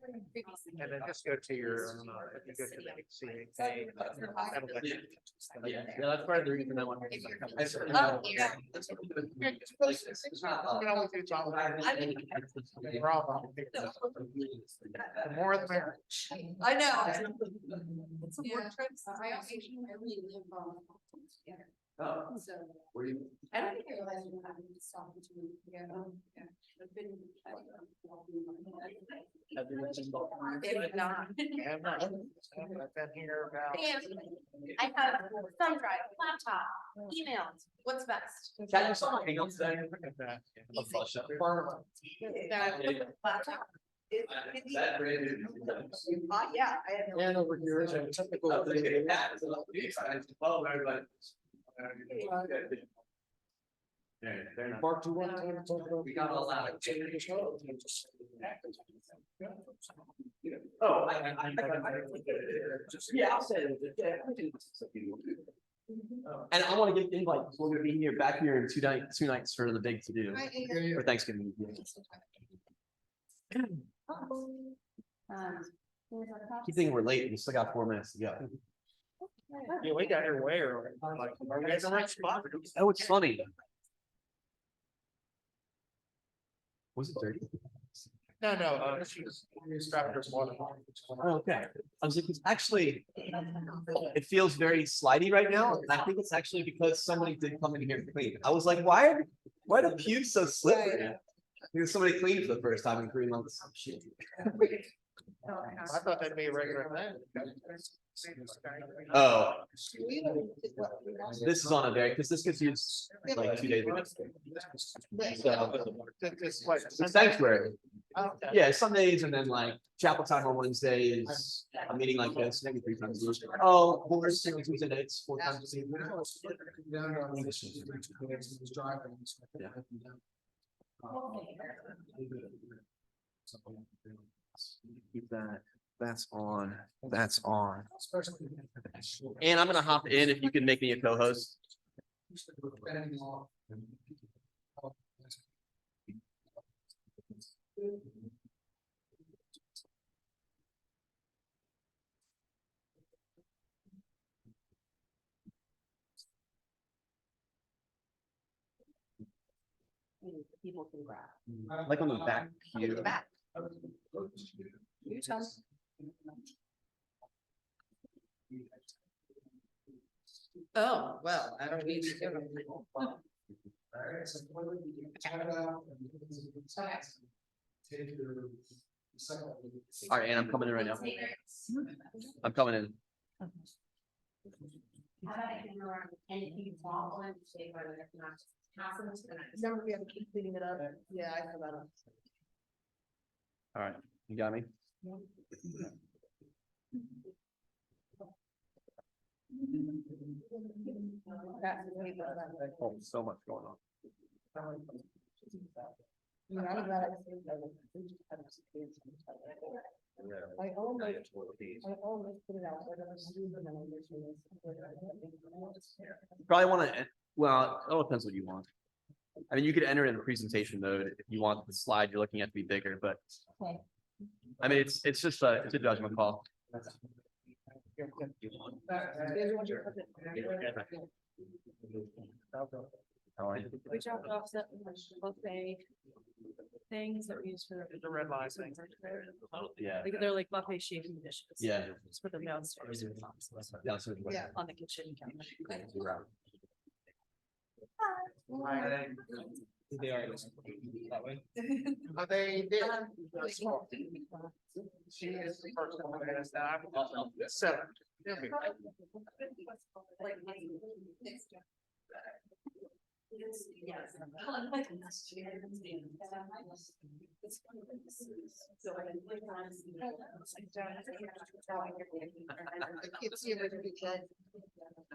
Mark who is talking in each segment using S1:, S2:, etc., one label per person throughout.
S1: And then just go to your, if you go to the CAA, that'll let you.
S2: Yeah, that's part of the reason I want to.
S3: Oh, yeah.
S1: The more the merrier.
S3: I know.
S4: It's a work trip. I actually really live on.
S2: Oh,
S4: So
S2: where you?
S4: I don't think I realized when I was talking to you. Yeah. I've been.
S3: It would not.
S1: Yeah, I've been here about.
S3: And I have thumb drive, laptop, emails, what's best?
S2: Can you saw hang on today?
S1: I'll flush up.
S3: Laptop.
S2: That branded.
S3: Yeah, I have.
S1: And over here is a typical. Mark, do you want to talk about?
S2: We got a lot of.
S1: Oh,
S2: Yeah, I'll say it. Yeah, I do. And I want to get invites. We're gonna be here back here in 2 nights for the big to do for Thanksgiving. Keep thinking we're late. We still got 4 minutes to go.
S1: Yeah, we got here way early. Like, are we at the right spot?
S2: Oh, it's funny. Was it dirty?
S1: No, she's strapped her water.
S2: Oh, okay. I was like, it's actually, it feels very slidey right now. And I think it's actually because somebody did come in here and clean. I was like, why are the pews so slippery? Because somebody cleaned for the first time in 3 months.
S1: I thought that'd be a regular thing.
S2: Oh, this is on a very, because this gets used like 2 days ago. So, it's sanctuary.
S1: Okay.
S2: Yeah, Sundays and then like chapel time on Wednesdays, a meeting like this, maybe 3 times a week. Oh, well, there's Tuesday nights, 4 times a week. Yeah. Keep that. That's on. That's on. And I'm gonna hop in if you can make me a co-host.
S3: People can grab.
S2: Like on the back pew.
S3: Back. You tell me. Oh, well, I don't need to give them.
S2: All right, and I'm coming in right now. I'm coming in.
S3: And if you want one, say whether it's not pass them to the next.
S4: Remember, we have to keep cleaning it up. Yeah, I forgot.
S2: All right, you got me? Oh, so much going on.
S4: I almost put it out.
S2: Probably want to, well, it all depends what you want. I mean, you could enter in the presentation mode if you want the slide you're looking at to be bigger, but
S4: Okay.
S2: I mean, it's just it's a judgment call. How are you?
S5: We dropped off the buffet things that we use for.
S1: The red line thing.
S2: Yeah.
S5: Like, they're like buffet shaving dishes.
S2: Yeah.
S5: Just put them downstairs in the box,
S2: Downstairs.
S4: Yeah.
S5: on the kitchen counter.
S2: They are that way.
S1: They did. She is the first one that has that. So.
S3: Yes.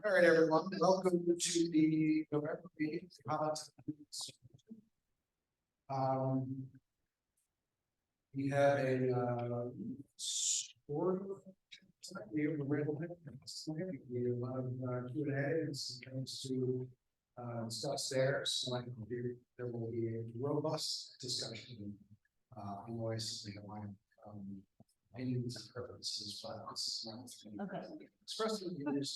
S6: All right, everyone, welcome to the November meeting. We have a score. We have a a lot of Q and A, it's comes to discuss there, so I think there will be a robust discussion. Otherwise, opinions and preferences, but this is not.
S5: Okay.
S6: Express their views,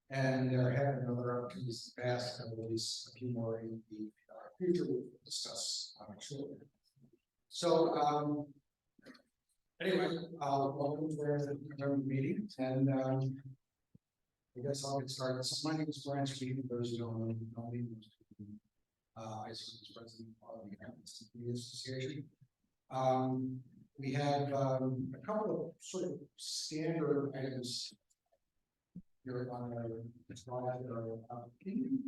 S6: and there have been other opportunities in the past, and at least a few more in the future we'll discuss shortly. So, anyway, welcome to our meeting, and I guess I'll get started. So my name is Brian Street, for those who don't know me. I serve as president of the American Community Association. We have a couple of sort of standard items here on the slide. Can you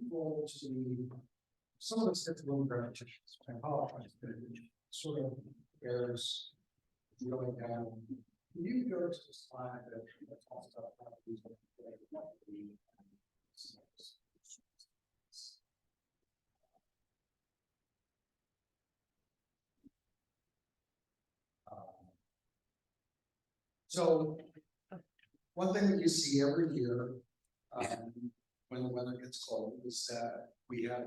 S6: go to some of it's a little repetitious. I apologize, but it sort of bears going down. Can you go to the slide that talks about how these are so one thing that you see every year when the weather gets cold is that we have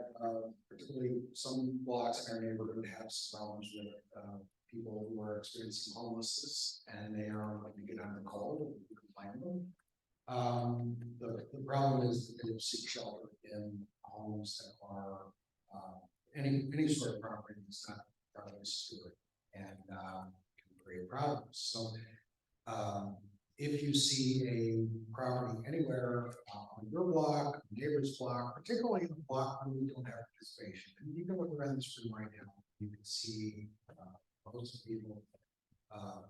S6: particularly some blocks in our neighborhood have some problems with people who are experiencing homelessness and they are going to get out of the cold and we can find them. The problem is that they will seek shelter in homes that are any sort of property that's not properly secured and can create problems. So if you see a property anywhere on your block, neighbor's block, particularly in the block where we don't have participation, and you can look around this room right now, you can see most of the people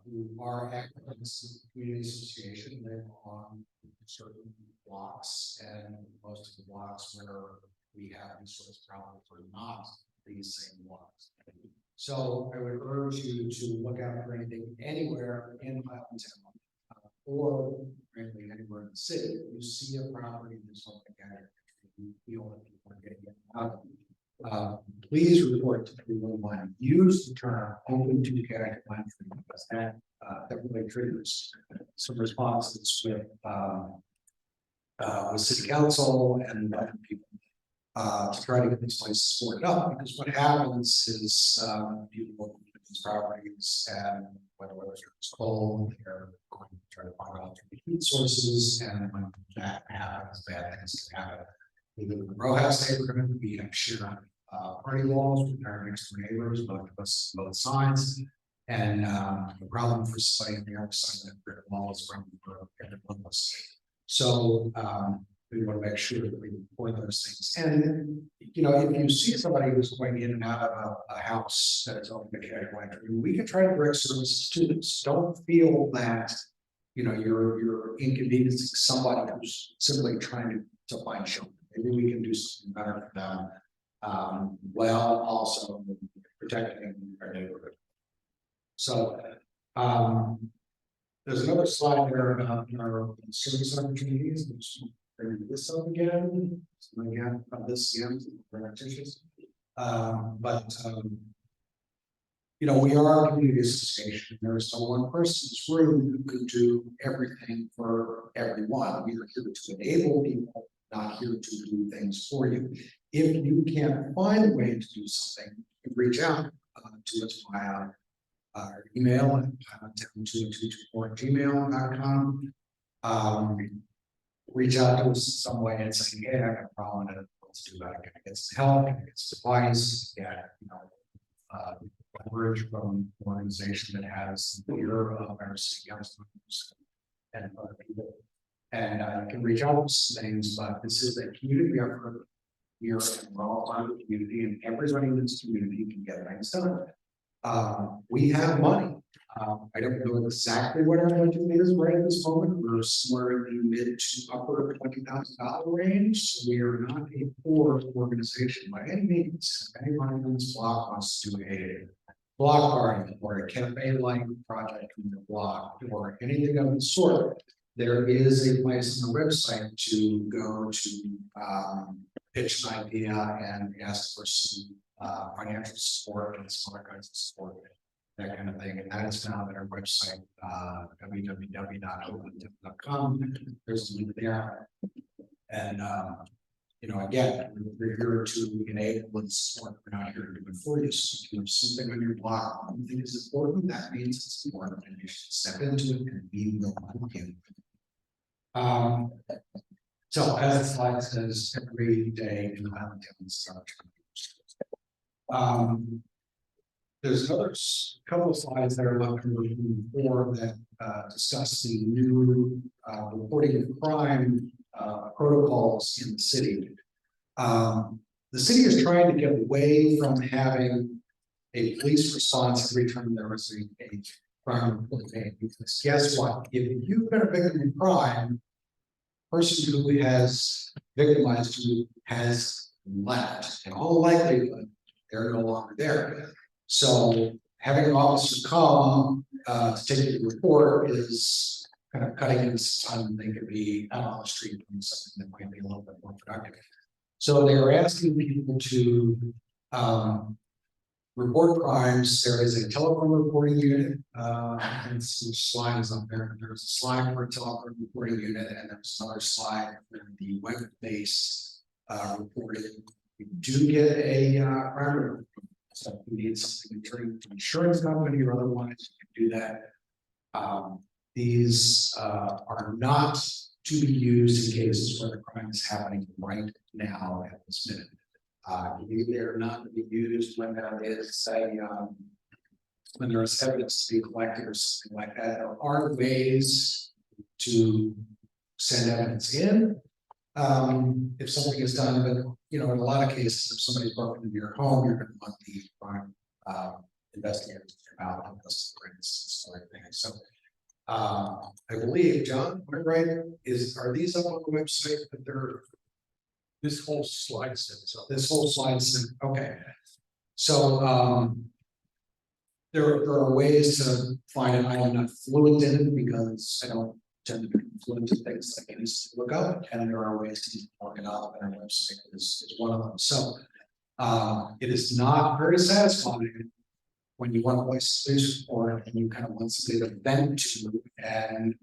S6: who are active in the community association live on certain blocks, and most of the blocks where we have these sorts of problems are not these same blocks. So I would urge you to look out for anything anywhere in Highland Town, or frankly anywhere in the city. You see a property that's on the counter, you feel that people are getting out. Please report to 311. Use the term open to chaotic entry because that really triggers some responses with city council and other people to try to get these places sorted out. Because what happens is people look at these properties and whether it's cold, they're going to try to find alternate heat sources, and when that happens, bad things can happen. Either in the row house neighborhood, we have shared party walls with our next door neighbors, both sides. And the problem for somebody on the other side of that brick wall is from everyone else. So we want to make sure that we report those things. And you know, if you see somebody who's going in and out of a house that is open to chaotic entry, we can try to direct services to them. So don't feel that you know you're inconveniencing somebody who's simply trying to find shelter. Maybe we can do something better for them, while also protecting our neighborhood. So there's another slide there about our service opportunities, which bring this up again. So again, this again, repetitious. You know, we are a community association. There is no one person in this room who could do everything for everyone. We are here to enable people, not here to do things for you. If you can't find a way to do something, you can reach out to us via our email at town2224@gmail.com. Reach out to us in some way and say, hey, I got a problem, and let's do that. Can I get some help? Can I get some advice? Yeah, you know, leverage from an organization that has the ear of our city council and other people. And you can reach out to things, but this is a community effort here, and we're all part of the community, and everybody in this community can get things done. We have money. I don't know exactly what our budget is right at this moment. We're somewhere in the mid to upper $20,000 range. So we are not a poor organization by any means. If anyone in this block wants to do a block party or a cafe-like project in the block or anything of the sort, there is a place on the website to go to pitch an idea and ask for some financial support and some other kinds of support, that kind of thing. And that is found at our website, www.opentown.com. There's a link there. And You know, again, we're here to enable and support, we're not here to do it for you, so if you have something on your block, you think is important, that means it's important, and you should step into it and be willing to do. So as the slide says, every day in Highland Town starts. There's another couple of slides that are left in the form that discuss the new reporting of crime protocols in the city. The city is trying to get away from having a police response every time there is a crime report made, because guess what? If you've been a victim of crime, person who has victimized you has left, in all likelihood, they're no longer there. So having an officer come to take the report is kind of cutting into time. They could be out on the street doing something that might be a little bit more productive. So they are asking people to report crimes. There is a telephone reporting unit, and some slides up there. There's a slide for a telephone reporting unit, and there's another slide for the web-based reporting. You do get a crime report. So if you need something to turn to an insurance company or otherwise, you can do that. These are not to be used in cases where the crime is happening right now at this minute. They're not to be used when there is when there is evidence to be collected or something like that. There are ways to send evidence in if something is done, but you know, in a lot of cases, if somebody's broken into your home, you're going to want the crime investigators to come out and investigate and stuff like that. So I believe, John, am I right? Are these up on the website that they're
S1: This whole slide set, so.
S6: this whole slide set? Okay. So there are ways to find it. I am not fluent in it because I don't tend to be fluent in things that I can just look up, and there are ways to look it up, and our website is one of them. So it is not very satisfying when you want to voice a police report and you kind of want somebody to vent to, and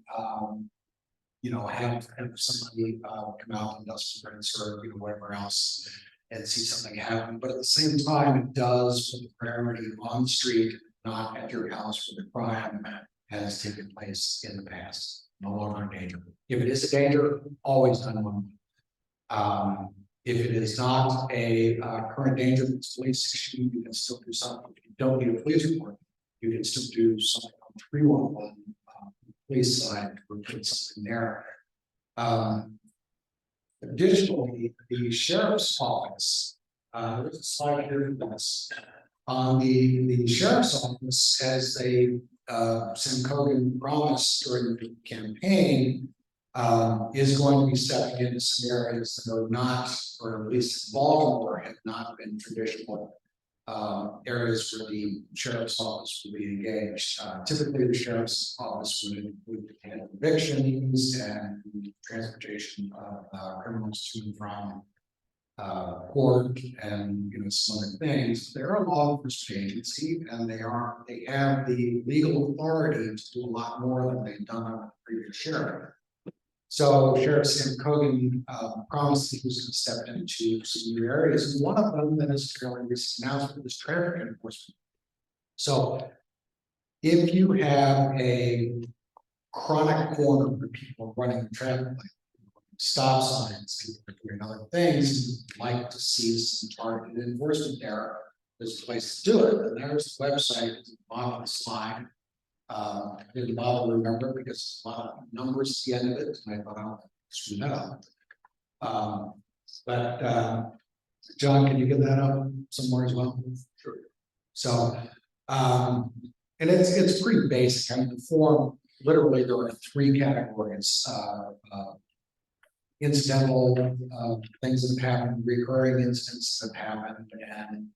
S6: you know, have somebody come out and dust prints or you know whatever else and see something happen. But at the same time, it does put the priority on the street, not at your house where the crime has taken place in the past. No longer in danger. If it is a danger, always 911. If it is not a current danger that's police issue, you can still do something. If you don't need a police report, you can still do something on 311 police side to report something there. Additionally, the sheriff's office, there's a slide here for this. On the sheriff's office, as they Sam Cogan promised during the campaign, is going to be stepping into some areas that are not, or at least in Baltimore, have not been traditional areas where the sheriff's office would be engaged. Typically, the sheriff's office would handle evictions and transportation of criminals to and from court and you know some other things. They're a law enforcement agency, and they have the legal authority to do a lot more than they've done on the previous sheriff. So Sheriff Sam Cogan promised he was going to step into some new areas, and one of them that is fairly recent announcement is traffic enforcement. So if you have a chronic corner where people are running the traffic light, stop signs, people are doing other things, you'd like to see some targeted enforcement there, there's a place to do it. And there's the website at the bottom of the slide. I didn't bother to remember it because a lot of numbers at the end of it, and I thought I'll screw that up. But John, can you get that up somewhere as well? Sure. So and it's pretty basic. I mean, the form, literally there are 3 categories. Incidental things that have happened, recurring incidents that have happened, and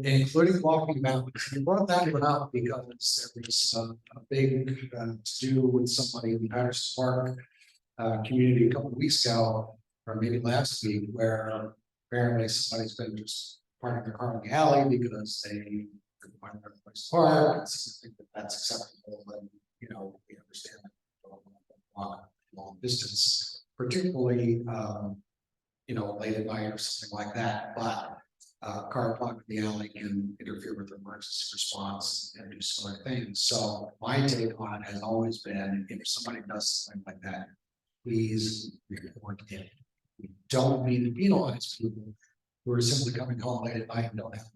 S6: including walking mountains. We brought that one up because there was a big to do with somebody in Patterson Park community a couple of weeks ago, or maybe last week, where apparently somebody's been just parking their car in the alley because they couldn't find their place to park. I think that that's acceptable, and you know we understand that. long distance, particularly, late at night or something like that, but car park in the alley can interfere with emergency response and do some other things. So my take on it has always been, if somebody does something like that, please report it. We don't mean to penalize people who are simply coming home late at night and don't have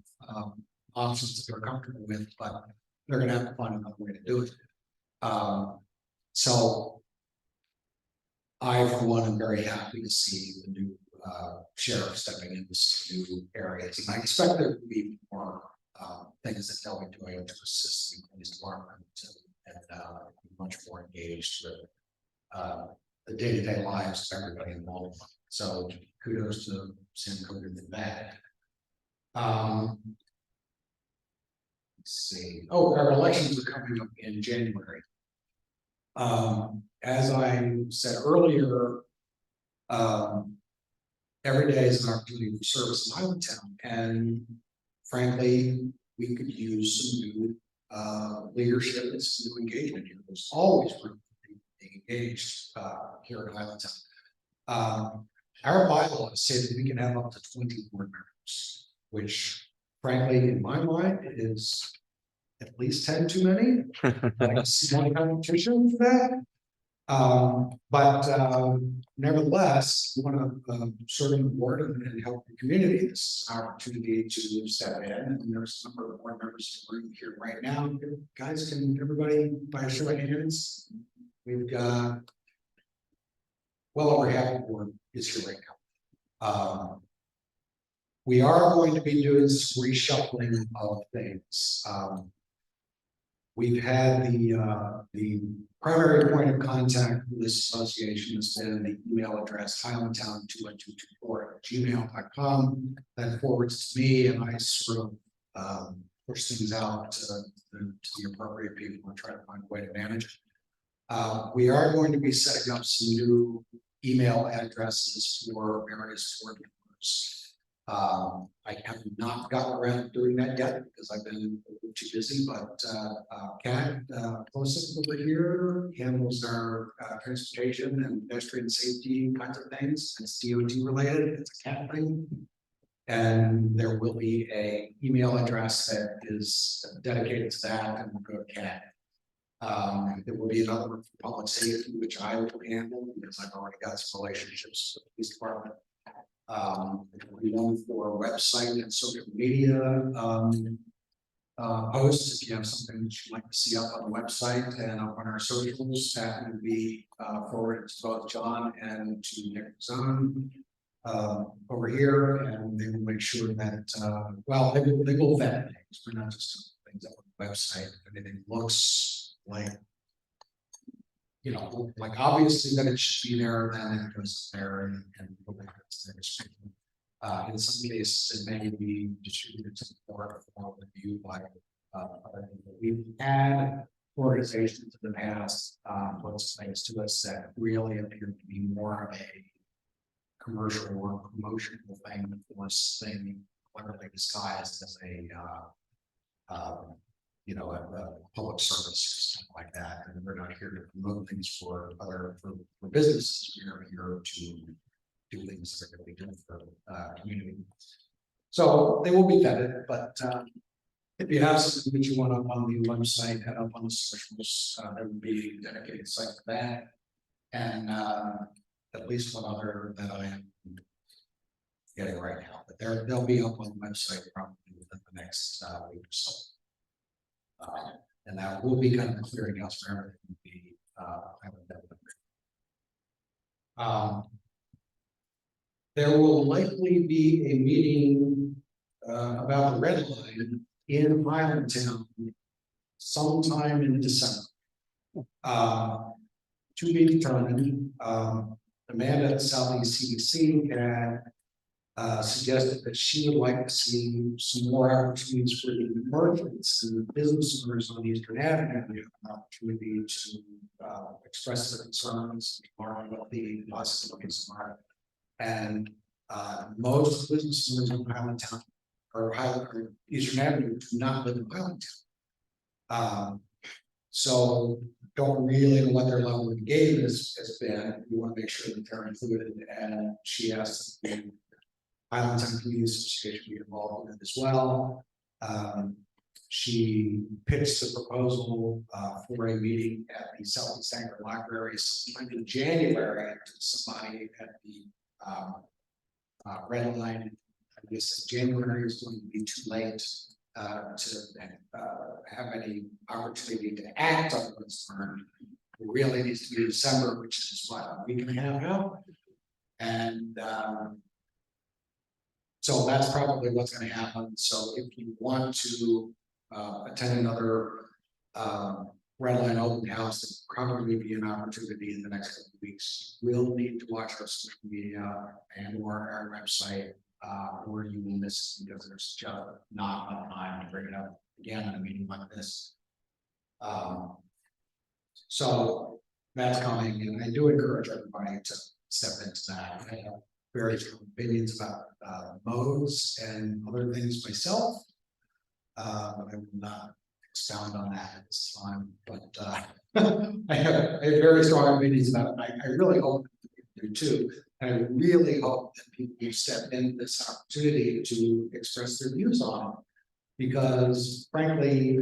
S6: options that they're comfortable with, but they're gonna have to find another way to do it. So I, for one, am very happy to see the new sheriff stepping into some new areas. And I expect there to be more things that they'll be doing to assist the police department and be much more engaged with the day-to-day lives of everybody involved. So kudos to Sam Coder for that. Let's see. Oh, our elections are coming up in January. As I said earlier, every day is an opportunity for service in Highlandtown, and frankly, we could use some new leadership and some new engagement here. There's always room for people being engaged here in Highlandtown. Our bylaws say that we can have up to 20 board members, which frankly, in my mind, is at least 10 too many. Like small competition for that. But nevertheless, we want to serve the board and help the community. This is an opportunity to step in, and there's a number of board members in the room here right now. Guys, can everybody by a show of hands? We've got well over half the board is here right now. We are going to be doing some reshuffling of things. We've had the primary point of contact with this association has been the email address highlandtown21224@gmail.com. That forwards to me, and I sort of push things out to the appropriate people and try to find a way to manage it. We are going to be setting up some new email addresses for various board members. I have not gotten around to doing that yet because I've been a little too busy, but Kat Posip over here handles our transportation and pedestrian safety kinds of things. It's DOT related, it's a Kat thing. And there will be a email address that is dedicated to that, and we'll go to Kat. There will be another for public safety, which I will handle because I've already got some relationships with the police department. We one for website and social media posts. If you have something that you'd like to see up on the website and up on our socials, that would be forwarded to both John and to Nick Zone over here, and they will make sure that well, they will vet things. We're not just doing things up on the website. If anything looks like, like obviously that it should be there, then it goes there and in some cases it may be distributed to the board for review by other people. We've had organizations in the past put things to us that really appear to be more of a commercial or promotional thing for thing cleverly disguised as a public service or something like that. And we're not here to promote things for businesses. We're here to do things that are going to be good for the community. So they will be vetted, but if you have something that you want up on the website and up on the socials, there would be a dedicated site for that. And at least one other that I am getting right now, but they'll be up on the website probably within the next week or so. And that will be kind of clearing out for everything. There will likely be a meeting about the red line in Highlandtown sometime in December. To be determined. Amanda at Southeast CDC had suggested that she would like to see some more opportunities for the merchants and the business owners on Eastern Avenue to have an opportunity to express their concerns and what the possibilities are. And most business owners in Highlandtown or Eastern Avenue do not live in Highlandtown. So don't really know what their level of engagement has been. We want to make sure that they're included, and she asked the Highlands and Community Association to be involved in it as well. She pitched the proposal for a meeting at the Southeast Anglia Library sometime in January to somebody at the Red Line. I guess January is going to be too late to have any opportunity to act on what's learned. It really needs to be December, which is what, a week and a half out. And so that's probably what's going to happen. So if you want to attend another Red Line open house, there'll probably be an opportunity in the next couple of weeks. We'll need to watch our social media and or our website, or you will miss because there's just not enough time to bring it up again in a meeting like this. So that's coming, and I do encourage everybody to step into that. I have very strong opinions about modes and other things myself. But I will not expound on that at this time, but I have very strong opinions about it. I really hope that you do too. And I really hope that people will step into this opportunity to express their views on it. Because frankly,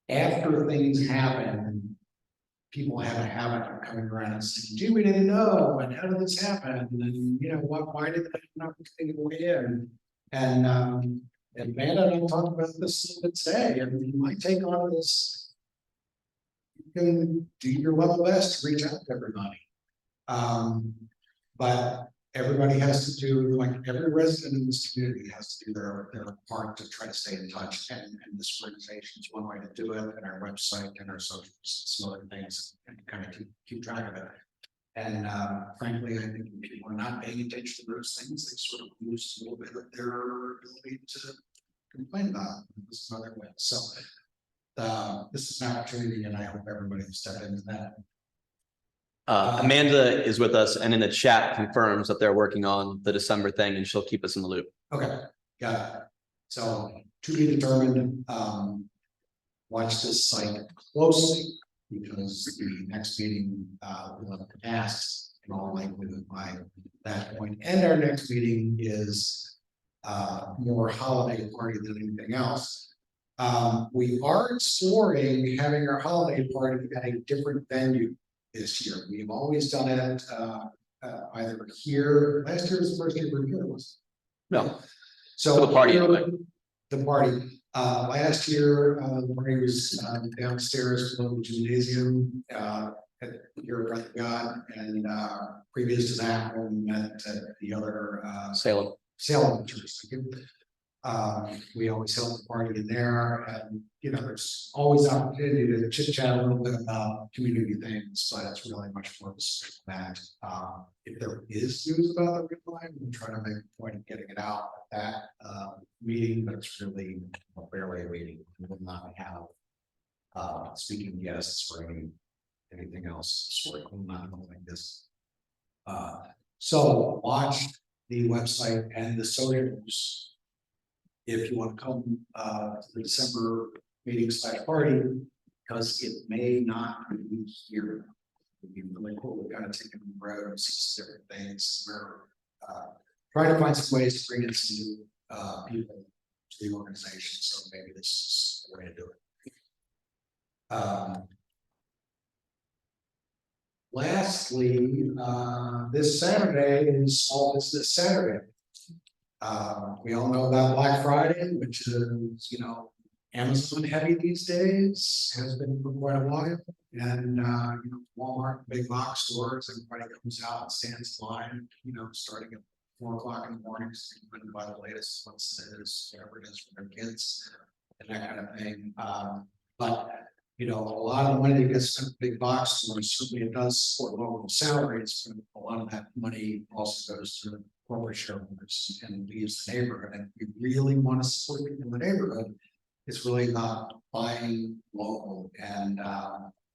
S6: after things happen, people have a habit of coming around and saying, gee, we didn't know, and how did this happen? And you know, why did that not continue to weigh in? And Amanda and I talked about this a little bit today, and my take on this, you can do your level best to reach out to everybody. But everybody has to do, like every resident in this community has to do their part to try to stay in touch. And this organization is one way to do it, and our website and our socials, some other things, and kind of keep track of it. And frankly, I think if people are not paying attention to those things, they sort of lose a little bit of their ability to complain about this is another way. So this is an opportunity, and I hope everybody will step into that.
S2: Amanda is with us and in the chat confirms that they're working on the December thing, and she'll keep us in the loop.
S6: Okay, got it. So to be determined, watch this site closely, because the next meeting will have passed in all likelihood by that point. And our next meeting is more holiday party than anything else. We are exploring having our holiday party at a different venue this year. We've always done it either here. Last year was the first year we were here, was
S2: No,
S6: so
S2: for the party
S6: here,
S2: anyway.
S6: the party. Last year, the party was downstairs below the gymnasium here at Breath of God, and previous to that, when we met at the other
S2: Salem.
S6: Salem church. We always held the party in there, and you know, there's always opportunity to chit chat a little bit about community things, but it's really much more of a strict that. If there is news about the Red Line, we'll try to make a point of getting it out at that meeting, but it's really a fairway meeting. We will not have speaking guests or anything else. Sort of not like this. So watch the website and the socials if you want to come to the December meeting/party, because it may not be here. It'd be really cool. We kind of take it on the road and see some different things. We're trying to find some ways to bring in some new people to the organization. So maybe this is the way to do it. Lastly, this Saturday is Small Business Saturday. We all know about Black Friday, which is, you know, Amazon heavy these days, has been for quite a while. And, you know, Walmart, big box stores, everybody comes out and stands in line, you know, starting at 4 o'clock in the morning, so you can buy the latest, once it is, whatever it is for their kids, and that kind of thing. But, you know, a lot of the money that gets spent in big box stores, certainly it does support local salaries, but a lot of that money also goes to corporate shareholders and leaves the neighborhood. And if we really want to support people in the neighborhood, it's really not buying local. And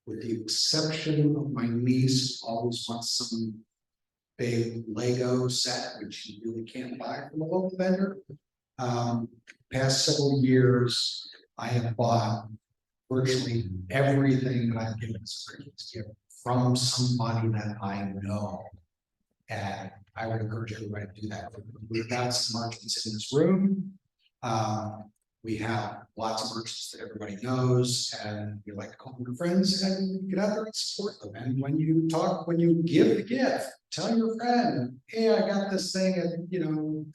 S6: with the exception of my niece, who always wants some big Lego set, which you really can't buy from a local vendor. Past several years, I have bought virtually everything that I've given as a Christmas gift from somebody that I know. And I would encourage everybody to do that. We've got some merchants in this room. We have lots of merchants that everybody knows, and we like to call them your friends and get out there and support them. And when you talk, when you give the gift, tell your friend, hey, I got this thing at, you know,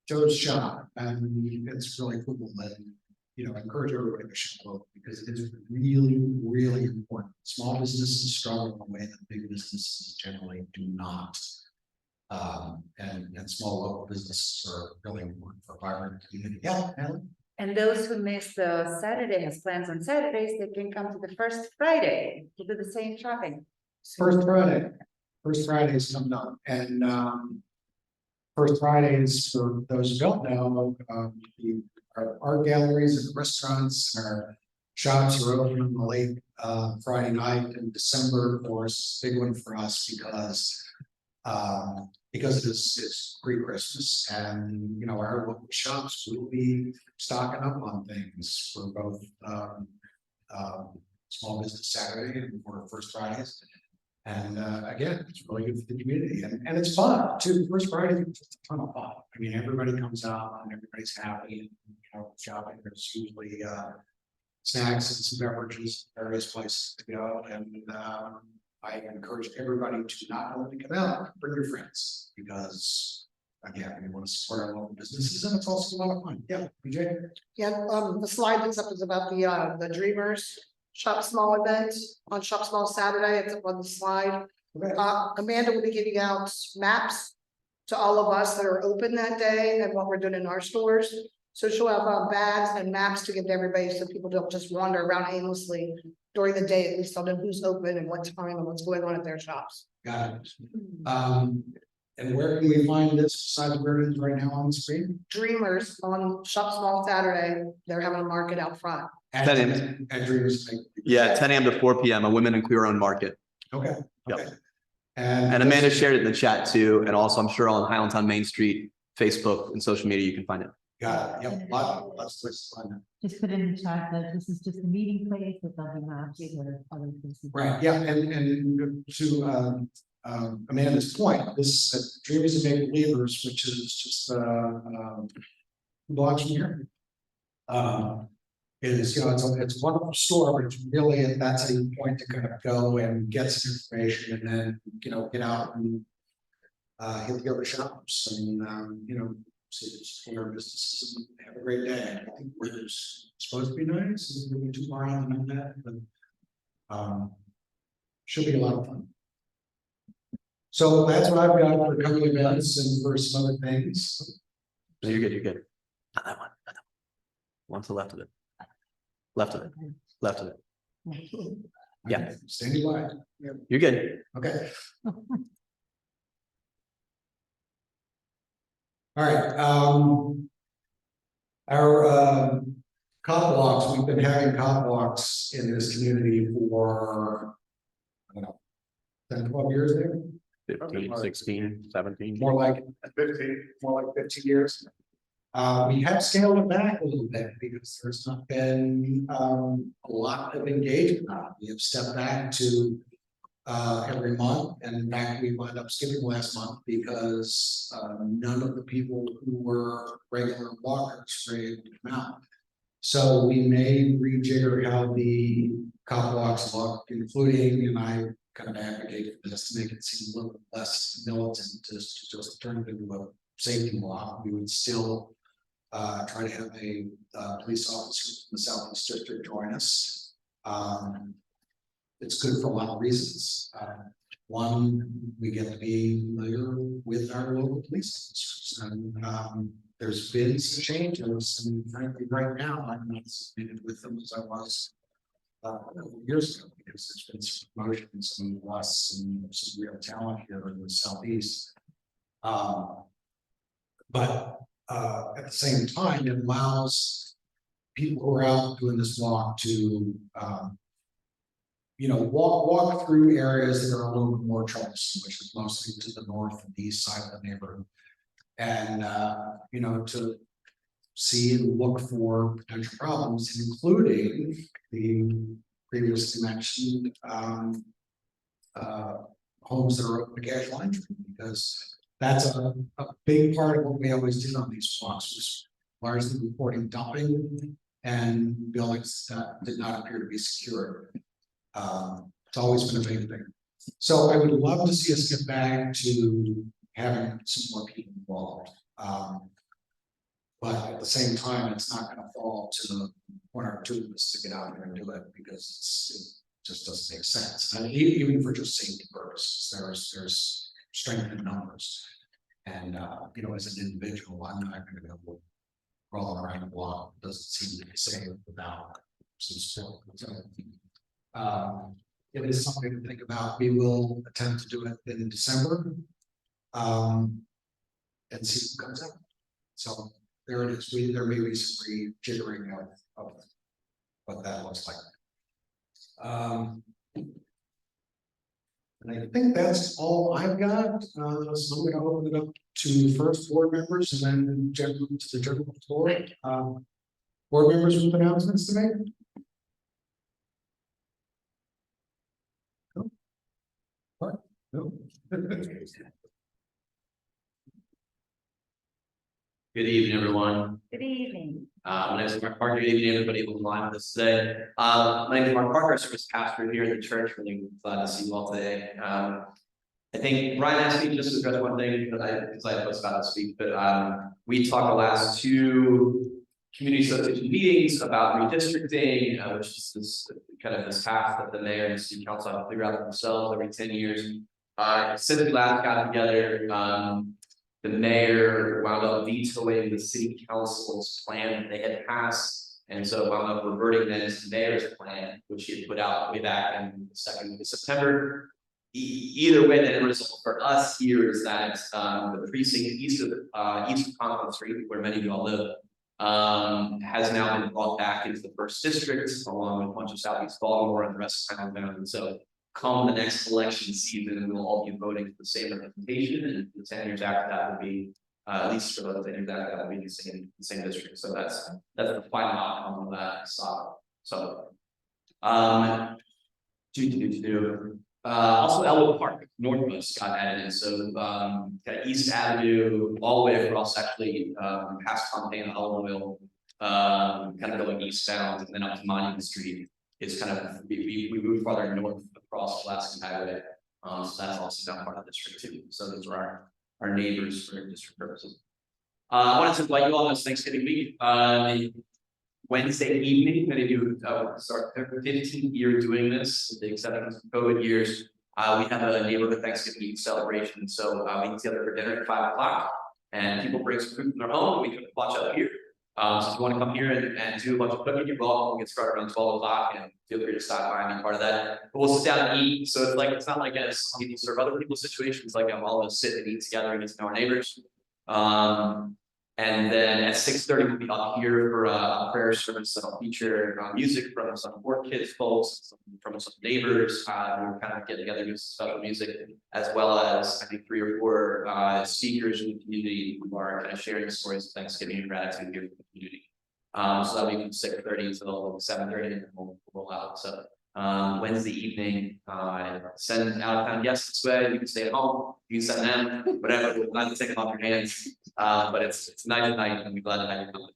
S6: Joe's shop, and it's really cool. And, you know, encourage everybody to shop local because it is really, really important. Small businesses struggle in a way that big businesses generally do not. And small local businesses are really important for vibrant community. Yeah, Alan?
S7: And those who miss the Saturday, has plans on Saturdays, they can come to the first Friday to do the same shopping.
S6: First Friday is coming up, and First Fridays, for those who don't know, our art galleries and restaurants and our shops are open on the late Friday night in December. Of course, big one for us because it's pre-Christmas, and you know our local shops will be stocking up on things for both Small Business Saturday and for First Fridays. And again, it's really good for the community, and it's fun too. First Friday is just a ton of fun. I mean, everybody comes out and everybody's happy, and you know, shopping. There's usually snacks and some beverages, various places to go, and I encourage everybody to not only come out, bring your friends, because again, we want to support our local businesses, and it's also a lot of fun. Yeah, BJ.
S8: Yeah, the slide that's up is about the Dreamers Shop Small event on Shop Small Saturday. It's up on the slide.
S6: Okay.
S8: Amanda will be giving out maps to all of us that are open that day and what we're doing in our stores. So she'll have bags and maps to give to everybody so people don't just wander around aimlessly during the day. At least they'll know who's open and what time and what's going on at their shops.
S6: Got it. And where can we find this besides where it is right now on the screen?
S8: Dreamers on Shop Small Saturday. They're having a market out front.
S6: At
S2: 10 a.m.
S6: At Dreamers.
S2: Yeah, 10 a.m. to 4 p.m. A women and queer owned market.
S6: Okay.
S2: Yep.
S6: Okay.
S2: And Amanda shared it in the chat too, and also I'm sure on Highlandtown Main Street, Facebook and social media, you can find it.
S6: Got it. Yep. Lots of places to find it.
S9: Just put in the chat that this is just a meeting place with other maps or other places.
S6: Right, yeah, and to Amanda's point, this Dreamers and Make Believers, which is just blocks from here. Is, you know, it's a wonderful store, but it's really, that's a point to kind of go and get some information and then, you know, get out and hit the other shops and, you know, support our businesses and have a great day. I think weather's supposed to be nice, it's going to be too far out than that, but should be a lot of fun. So that's what I've got for coming events and for some other things.
S2: No, you're good, you're good. Not that one, not that one. One to the left of it. Left of it, left of it. Yeah.
S6: Okay, standing by. Yeah.
S2: You're good.
S6: Okay. All right, our cop walks, we've been having cop walks in this community for, I don't know, 10, 12 years there?
S2: 15, 16, 17.
S6: More like 15, more like 15 years. We have scaled it back a little bit because there's not been a lot of engagement. We have stepped back to every month, and in fact, we wound up skipping last month because none of the people who were regular walkers were able to come out. So we may rejigger how the cop walks look, including, and I kind of advocate for this to make it seem a little bit less militant, to just turn it into a safety walk. We would still try to have a police officer from the Southeast District join us. It's good for a lot of reasons. One, we get to be familiar with our local police officers, and there's been some changes, and frankly, right now, I'm not as committed with them as I was a couple of years ago, because there's been some promotions and lost some real talent here in the Southeast. But at the same time, it allows people who are out doing this walk to you know, walk through areas that are a little bit more troublesome, which is mostly to the north and east side of the neighborhood. And you know, to see and look for potential problems, including the previously mentioned, homes that are open to casual entry, because that's a big part of what we always did on these blocks, was largely reporting dumping and buildings that did not appear to be secure. It's always been a big thing. So I would love to see us get back to having some more people involved. But at the same time, it's not gonna fall to the one or two of us to get out there and do it, because it just doesn't make sense. And even for just safety purposes, there's strength in numbers. And you know, as an individual, I'm not gonna go crawling around the block. It doesn't seem to be safe without some support. So, it is something to think about. We will attempt to do it in December. And see what comes out. So there it is. There may be some rejiggering of what that looks like. And I think that's all I've got. So I'm going to open it up to first board members and then general to the general floor. Board members with announcements to make. No. What? No.
S10: Good evening, everyone.
S7: Good evening.
S10: My name is Mark Parker. Good evening, everybody who's online with us today. My name is Mark Parker, service pastor here in the church. Really glad to see you all today. I think Brian asked me just to address one thing because I was about to speak, but we talked the last two community association meetings about redistricting, which is this kind of this path that the mayor and the city council have to figure out themselves every 10 years. Since we last got together, the mayor wound up vetoing the city council's plan that they had passed. And so wound up reverting then to the mayor's plan, which he had put out way back in the 2nd week of September. Either way, the end result for us here is that the precinct east of Conklin Street, where many of you all live, has now been brought back into the first district, along with a bunch of Southeast Baltimore and the rest of town. And so come the next election season, we'll all be voting for the same representation, and the 10 years after that will be, at least for those 10 years after that will be the same district. So that's the final outcome of that. So, also Elwood Park, Northwest got added in. So, got East Avenue all the way across, actually, past Fontana, Olive Oil, kind of going eastbound, and then up to Monument Street. It's kind of, we moved farther north across Pulaski Highway. So that's also now part of the district too. So those are our neighbors for district purposes. I wanted to invite you all this Thanksgiving week. Wednesday evening, many of you start their 15th year doing this, with the exception of COVID years. We have a neighborhood Thanksgiving Eve celebration. So we get together for dinner at 5 o'clock, and people bring some food from their home. We can watch out here. So if you want to come here and do a bunch of cooking, you're welcome. We'll get started around 12 o'clock, and feel free to stop by and be part of that. But we'll sit down and eat. So it's not like as you serve other people's situations, like I'm all gonna sit and eat together and get to know our neighbors. And then at 6:30 we'll be up here for a prayer service that'll feature music from some work kids folks, from some neighbors. We're kind of getting together, do some special music, as well as I think 3 or 4 speakers in the community who are kind of sharing the stories of Thanksgiving and gratitude here for the community. So that'll be from 6:30 until 7:30, and then we'll roll out. So Wednesday evening, send out of town guests this way. You can stay at home, you can send them, whatever. We're glad to take them off your hands. But it's night to night, and we're glad to have you come.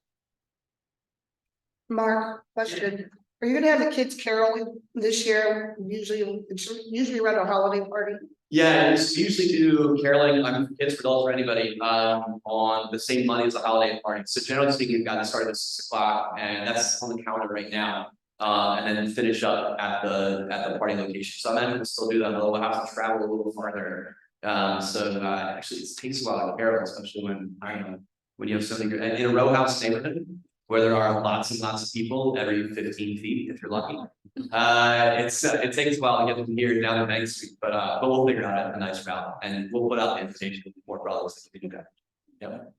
S8: Mark, question. Are you gonna have the kids caroling this year? It's usually around a holiday party.
S10: Yeah, we usually do caroling, kids, for adults, for anybody, on the same Monday as the holiday party. So generally speaking, we've got to start at 6 o'clock, and that's on the calendar right now. And then finish up at the party location. So I imagine we'll still do that, although we'll have to travel a little farther. Actually it takes a while to carol, especially when when you have something in a row house neighborhood where there are lots and lots of people every 15 feet, if you're lucky. It takes a while to get from here down to Main Street, but we'll figure out a nice route, and we'll put out the invitation more broadly so we can do that. Yep.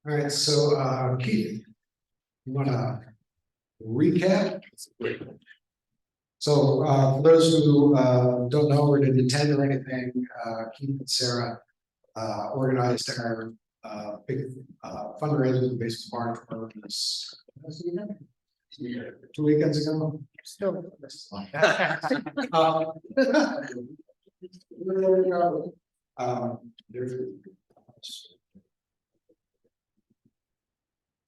S6: All right, so Keith, you wanna recap? So, for those who, don't know or didn't attend or anything, Keith and Sarah, organized our, big, fundraiser at the basement bar for this. 2 weekends ago. Still. There's.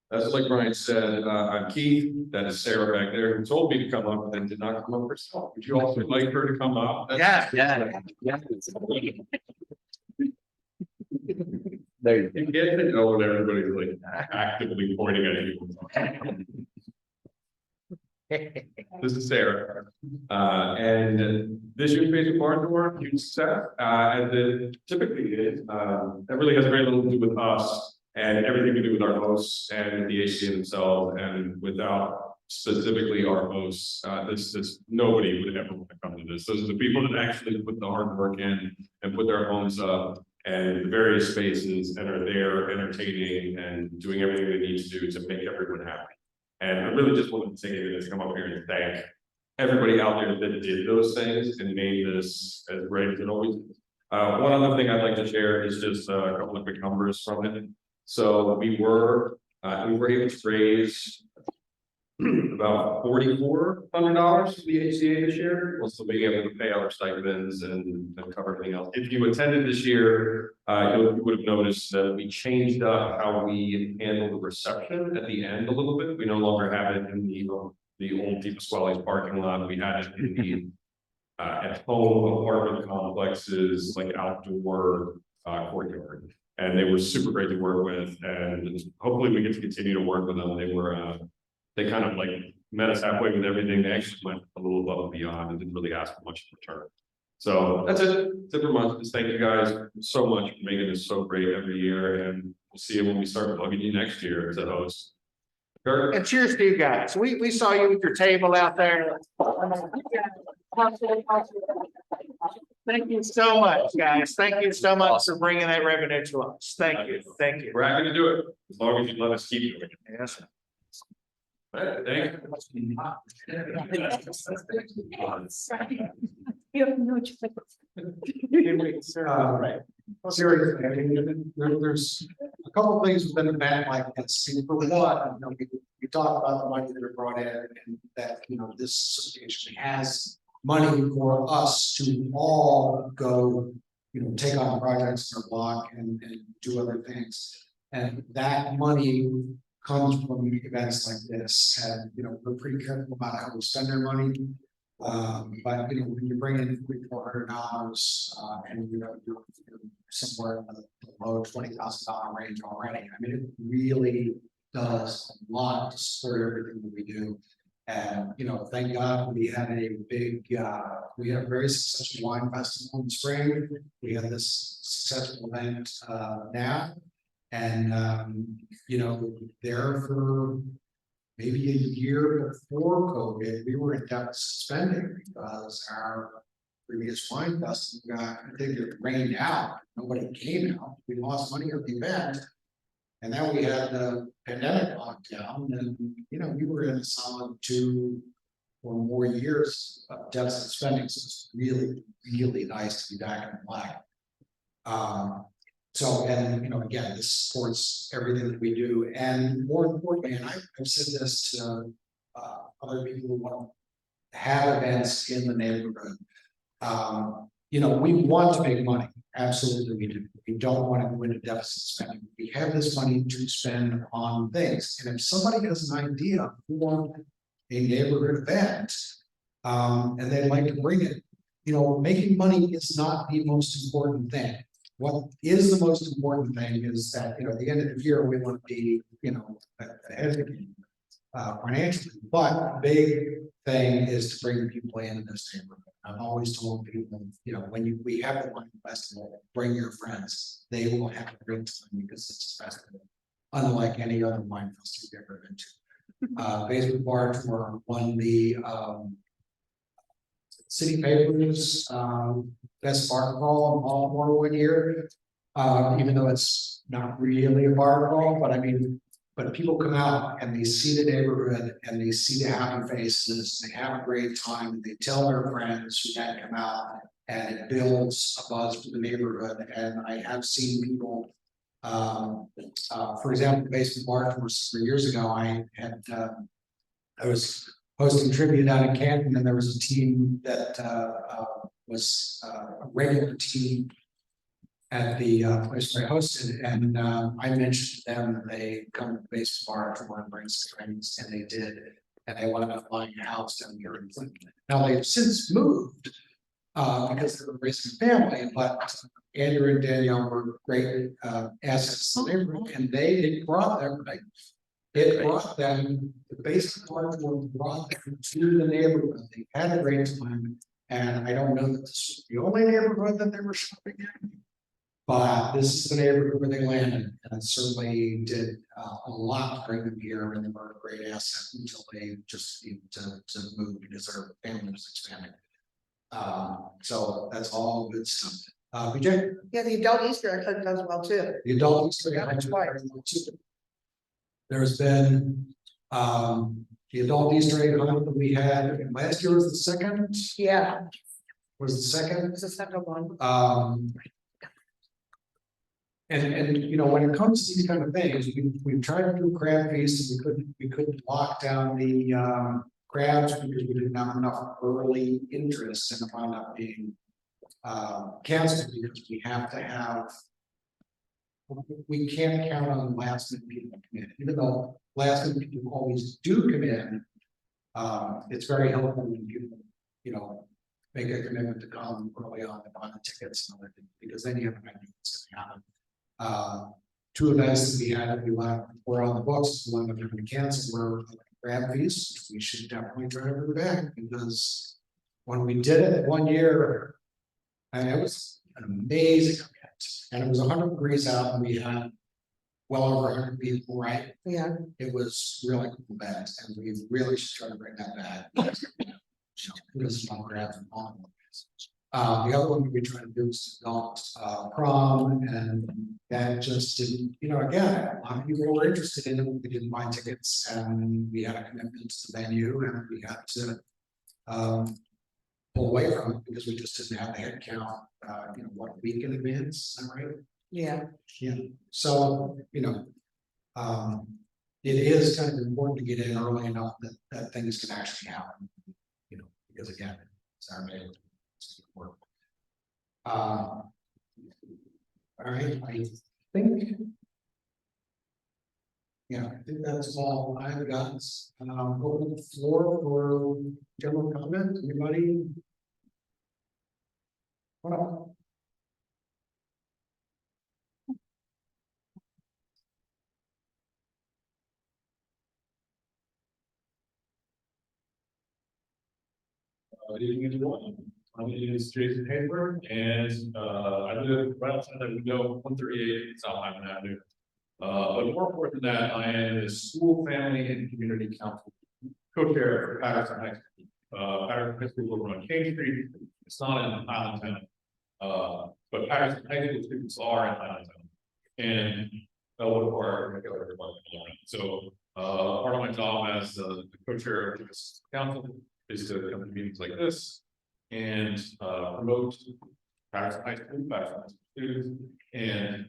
S11: That's like Brian said, I'm Keith, that is Sarah back there, who told me to come up and did not come up herself. Would you also like her to come up?
S2: Yeah. There you go.
S11: You get to know when everybody's like actively pointing at you. This is Sarah, and this year's Basement Barn Door, huge success, as it typically is. That really has very little to do with us and everything to do with our hosts and the HCA themselves, and without specifically our hosts, this nobody would ever want to come to this. Those are the people that actually put the hard work in and put their homes up and the various spaces and are there entertaining and doing everything they need to do to make everyone happy. And I really just wanted to take a minute to come up here and thank everybody out there that did those things and made this as great as it always is. One other thing I'd like to share is just a couple of quick numbers from it. So we were able to raise about $4,400 for the HCA this year. We'll still be able to pay our stipends and cover everything else. If you attended this year, you would have noticed that we changed up how we handle the reception at the end a little bit. We no longer have it in the old Pasquale's parking lot. We had it in the at home apartment complexes, like outdoor courtyard. And they were super great to work with, and hopefully we get to continue to work with them. They were they kind of like met us halfway with everything. They actually went a little above and beyond and didn't really ask for much in return. So that's it. That's it for month. Just thank you guys so much for making this so great every year, and we'll see you when we start bugging you next year as a host. Kurt?
S1: And cheers to you guys. We saw you with your table out there. Thank you so much, guys. Thank you so much for bringing that revenue to us. Thank you. Thank you.
S11: We're happy to do it as long as you let us keep doing it.
S1: Yes.
S11: All right, thank you.
S5: You have no choice.
S6: Right. Seriously, I mean, there's a couple of things within the band like this. For one, we talk about the money that are brought in and that, this association has money for us to all go, take on projects in our block and do other things. And that money comes from events like this, and we're pretty careful about how we spend our money. But when you bring in $300-400 and you're somewhere in the low $20,000 range already, I mean, it really does a lot to support everything that we do. And thank God we had a big we had a very successful wine festival in the spring. We had this successful event now. And there for maybe a year before COVID, we were in deficit spending because our previous wine festival got, I think it rained out, nobody came out, we lost money at the event. And then we had the pandemic lockdown, and we were in a solid 2 or more years of deficit spending. So it's really, really nice to be back in the black. So, and again, this supports everything that we do, and more importantly, and I've said this to other people who want to have events in the neighborhood. We want to make money. Absolutely, we do. We don't want to go into deficit spending. We have this money to spend on things, and if somebody has an idea for a neighborhood event, and they'd like to bring it, making money is not the most important thing. What is the most important thing is that, at the end of the year, we want to be, ahead of the game, financially, but the big thing is to bring people in this neighborhood. I've always told people, when we have the wine festival, bring your friends. They will have a great time because it's a festival, unlike any other wine festival you've ever been to. Basement Bar Tour won the City Papers best bar crawl in Baltimore 1 year, even though it's not really a bar crawl, but I mean, But people come out and they see the neighborhood and they see the happy faces, they have a great time, they tell their friends who then come out. And it builds a buzz for the neighborhood, and I have seen people. For example, Basement Bar for 3 years ago, I was hosting trivia down in Canton, and there was a team that was a regular team at the place where I hosted, and I mentioned to them that they come to the Basement Bar to want to bring some friends, and they did, and they wound up buying a house down here in Clinton. Now they've since moved. Because they were raising a family, but Andrew and Danielle were great assets to the neighborhood, and it brought them, the basic part brought them to the neighborhood. They had a great time, and I don't know that this was the only neighborhood that they were shopping in. But this is the neighborhood where they landed, and it certainly did a lot to bring them here, and they were a great asset until they just needed to move because their family was expanding. So that's all good stuff. BJ?
S8: Yeah, the adult Easter egg hunt does well too.
S6: The adult Easter egg hunt does very well too. There's been, the adult Easter egg hunt that we had last year was the second,
S8: Yeah,
S6: was the second.
S8: it's a second one.
S6: And you know, when it comes to these kind of things, we've tried to do a crab feast, and we couldn't lock down the crabs because we didn't have enough early interest, and it wound up being canceled because we have to have. We can't count on last minute people to come in, even though last minute people always do come in. It's very helpful when people, you know, make a commitment to come early on to buy the tickets and other things, because then you have an idea what's going to happen. 2 events that we had, were on the books, one of them we canceled, were crab feast. We should definitely try to bring it back, because when we did it 1 year, and it was an amazing event, and it was 100 degrees out, and we had well over 100 people, right?
S8: Yeah,
S6: It was really cool event, and we really should try to bring that back. This is one grab and on. The other one we tried to do was adult prom, and that just didn't, you know, again, a lot of people were interested in it, we didn't buy tickets, and we had a commitment to the venue, and we had to pull away from it because we just didn't have the head count, you know, 1 week in advance, is that right?
S8: yeah.
S6: Yeah, so, you know, it is kind of important to get in early enough that things can actually happen, you know, because again, it's our neighborhood. Work. All right, I think. Yeah, I think that's all I've got. Open the floor for general comment, anybody? Well.
S11: Good evening, everyone. My name is Jason Hayward, and I live right outside that window, 138 South Hyman Avenue. But more important than that, I am the School, Family, and Community Council co-chair for Patterson High School. Patterson High School over on King Street. It's not in Allentown, but Patterson High School students are in Allentown, and Bellwood Park, so part of my job as the co-chair of this council is to come to meetings like this and promote Patterson High School, Patterson High School students, and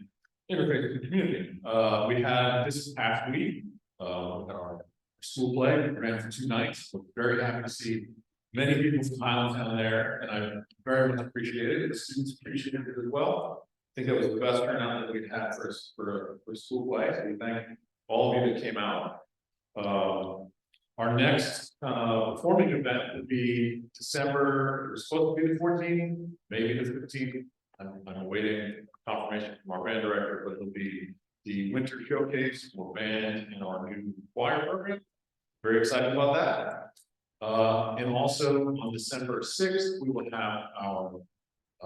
S11: interface with the community. We had this past week, our school play ran for 2 nights. We're very happy to see many people from Allentown there, and I very much appreciate it. The students appreciated it as well. I think it was the best turnout that we've had for school play. So we thank all of you that came out. Our next performing event will be December, it's supposed to be the 14th, maybe the 15th. I'm awaiting confirmation from our band director, but it'll be the winter showcase for band and our new choir program. Very excited about that. And also on December 6th, we will have our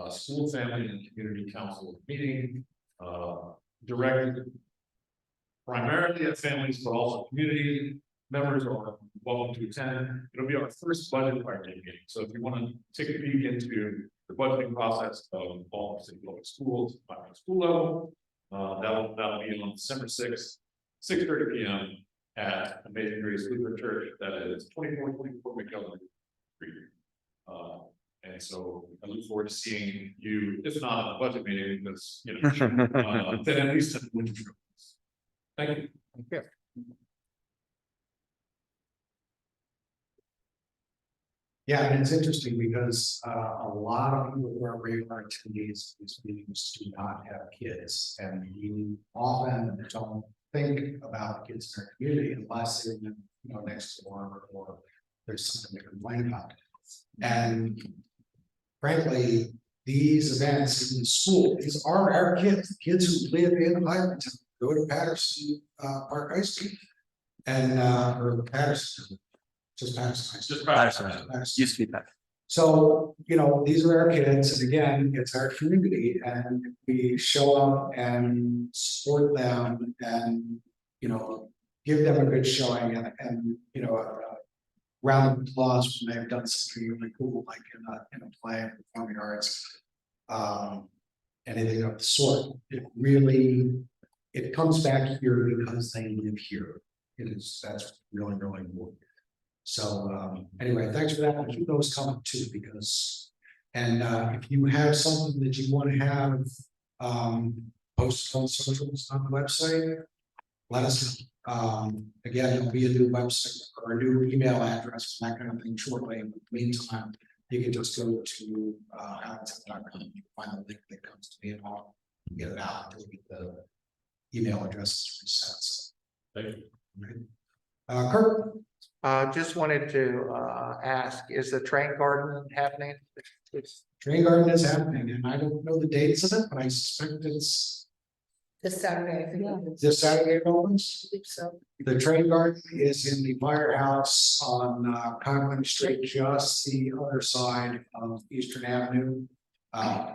S11: school, family, and community council meeting directed primarily at families, but also community members are welcome to attend. It'll be our first budget priority meeting. So if you want to take a peek into the budgeting process of all city public schools, by school level, that'll be on December 6th. 6:30 p.m. at Amazing Grace Lutheran Church, that is 2424 McKellar Street. And so I look forward to seeing you, if not on the budget meeting, because, you know, then at least. Thank you.
S6: Yeah, and it's interesting because a lot of people who are regular attendees of these meetings do not have kids. And you often don't think about kids in our community unless they're, you know, next door or there's something to complain about. And frankly, these events in the school, these are our kids, kids who live in Highlandtown, go to Patterson Park High School. And or Patterson. Just Patterson.
S2: Patterson. Used to be Patterson.
S6: So, you know, these are our kids, and again, it's our community, and we show up and support them and, you know, give them a good showing and you know, a round of applause when they've done something really cool, like in a play, performing arts. Anything of the sort. It really, it comes back here because they live here. That's really, really important. So anyway, thanks for that. And keep those coming too, because if you have something that you want to have posted on socials on the website, let us know. Again, there'll be a new website or a new email address, that kind of thing shortly. In the meantime, you can just go to Highlandtown.com, you can find the link that comes to me and I'll get it out until the email address is reset. So,
S11: Thank you.
S6: Kurt.
S1: Just wanted to ask, is the train garden happening?
S6: Train garden is happening, and I don't know the dates of it, but I suspect it's
S8: This Saturday, I think.
S6: this Saturday it opens.
S8: I think so.
S6: The train garden is in the firehouse on Conklin Street, just the other side of Eastern Avenue.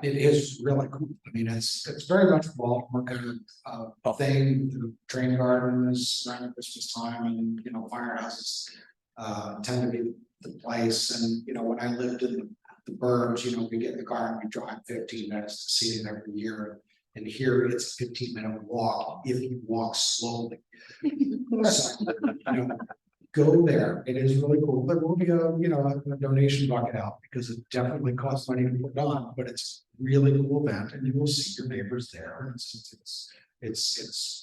S6: It is really cool. I mean, it's very much a Baltimore kind of thing. The train garden is around Christmas time, and you know, firehouses tend to be the place. And you know, when I lived in the burbs, you know, we get in the car and we drive 15 minutes to see it every year. And here it's a 15-minute walk if you walk slowly. So, you know, go there. It is really cool. There will be a donation bucket out because it definitely costs money to put it on, but it's a really cool event and you will see your neighbors there. It's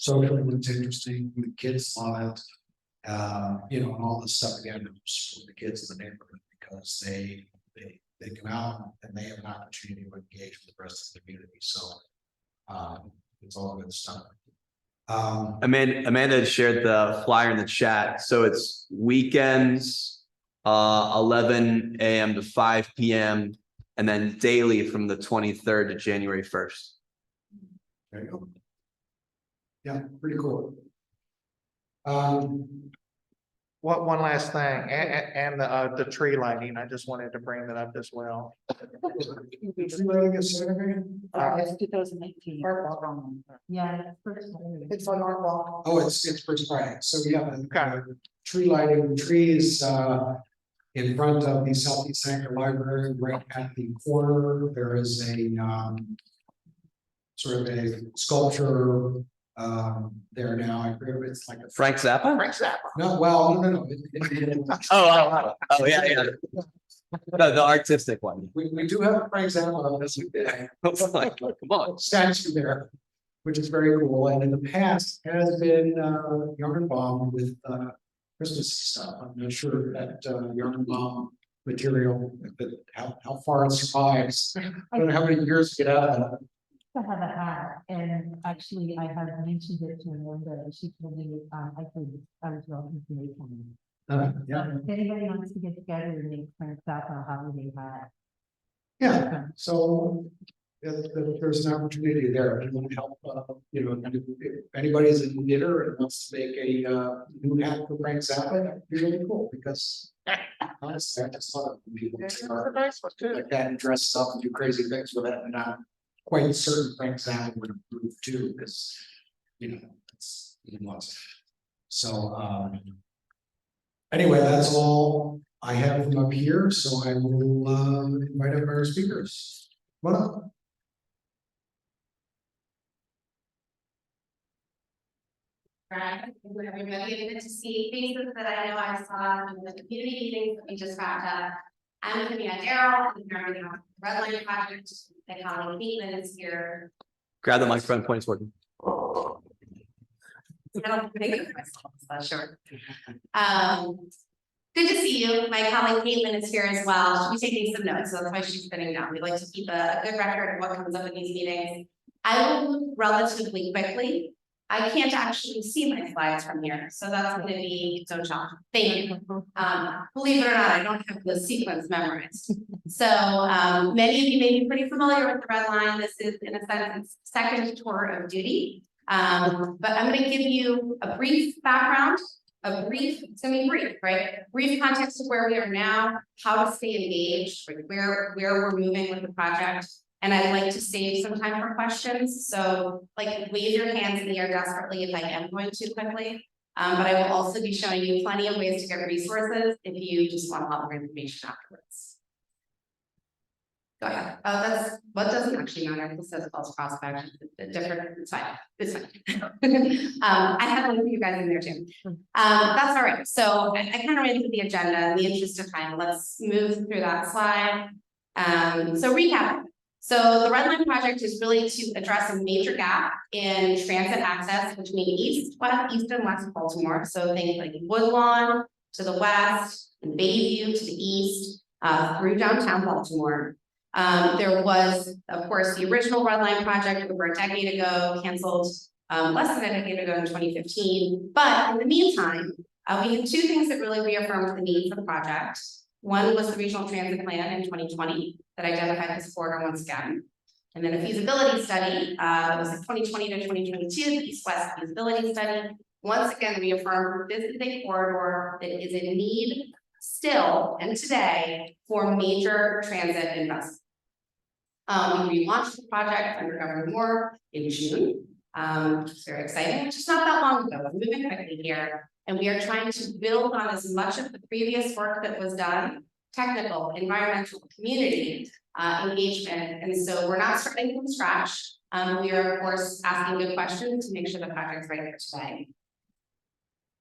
S6: social, it's interesting. The kids love it. You know, and all this stuff again for the kids in the neighborhood because they come out and they have an opportunity to engage with the rest of the community. So it's all good stuff.
S2: Amanda had shared the flyer in the chat. So it's weekends, 11 a.m. to 5 p.m. and then daily from the 23rd to January 1st.
S6: There you go. Yeah, pretty cool.
S1: One last thing, and the tree lighting, I just wanted to bring that up as well.
S8: It's 2018.
S9: Yeah, it's first Saturday.
S8: It's on our wall.
S6: Oh, it's first Friday. So yeah, the tree lighting, the trees in front of the Southeast Sanger Library, right at the corner, there is a sort of a sculpture there now. I agree. It's like a
S2: Frank Zappa?
S1: Frank Zappa.
S6: no, well, no.
S2: Oh, yeah. No, the artistic one.
S6: We do have a Frank Zappa on this
S2: Like, come on.
S6: statue there, which is very cool. And in the past has been yarn bomb with Christmas stuff. I'm not sure that yarn bomb material, how far it survives. I don't know how many years to get out of it.
S9: I have a hat, and actually I have mentioned it to Amanda, and she told me, I was welcome to make one.
S6: Yeah,
S9: If anybody wants to get together and make Frank Zappa holiday hat.
S6: yeah. So there's an opportunity there. If you want to help, you know, if anybody's a knitter and wants to make a new hat for Frank Zappa, that'd be really cool because honestly, I just love when people like that and dress up and do crazy things with it, and I'm quite certain Frank Zappa would approve too, because you know it's he wants. So anyway, that's all I have from up here. So I will invite up our speakers. Come on up.
S3: Right, everybody, good to see faces that I know I saw in the community meetings that we just wrapped up. I'm Camille Darrell, I'm here on the Red Line Project, my colleague Caitlin is here.
S2: Grab the microphone, point it's working.
S3: I don't think of myself, so sure. Good to see you. My colleague Caitlin is here as well. She'll be taking some notes, so that's why she's sitting down. We like to keep a good record of what comes up in these meetings. I will move relatively quickly. I can't actually see my slides from here, so that's gonna be its own challenge. Thank you. Believe it or not, I don't have the sequence memorized. So, many of you may be pretty familiar with the Red Line. This is, in a sense, its second tour of duty. But I'm gonna give you a brief background, it's gonna be brief, right? Brief context of where we are now, how to stay engaged, like where we're moving with the project. And I'd like to save some time for questions, so like wave your hands in the air desperately if I am going too quickly. But I will also be showing you plenty of ways to get resources if you just want a lot more information afterwards. Go ahead. That's what doesn't actually matter. This says false prospect. It's different. It's fine. It's fine. I had one of you guys in there too. That's all right. So I kind of ran through the agenda in the interest of time. Let's move through that slide. So recap. So the Red Line Project is really to address a major gap in transit access between east and west Baltimore. So think like Woodlawn to the west and Bayview to the east through downtown Baltimore. There was, of course, the original Red Line Project over a decade ago, canceled less than a decade ago in 2015. But in the meantime, we had two things that really reaffirmed the need for the project. One was the regional transit plan in 2020 that identified this corridor once again. And then a feasibility study, that was like 2020 to 2022, the East-West feasibility study. Once again, reaffirmed this is a corridor that is in need still and today for major transit investment. We relaunched the project under Governor Moore in June, which is very exciting, which is not that long ago. We're moving quickly here. And we are trying to build on as much of the previous work that was done, technical, environmental, community engagement. And so we're not starting from scratch. We are, of course, asking good questions to make sure the project's ready for today.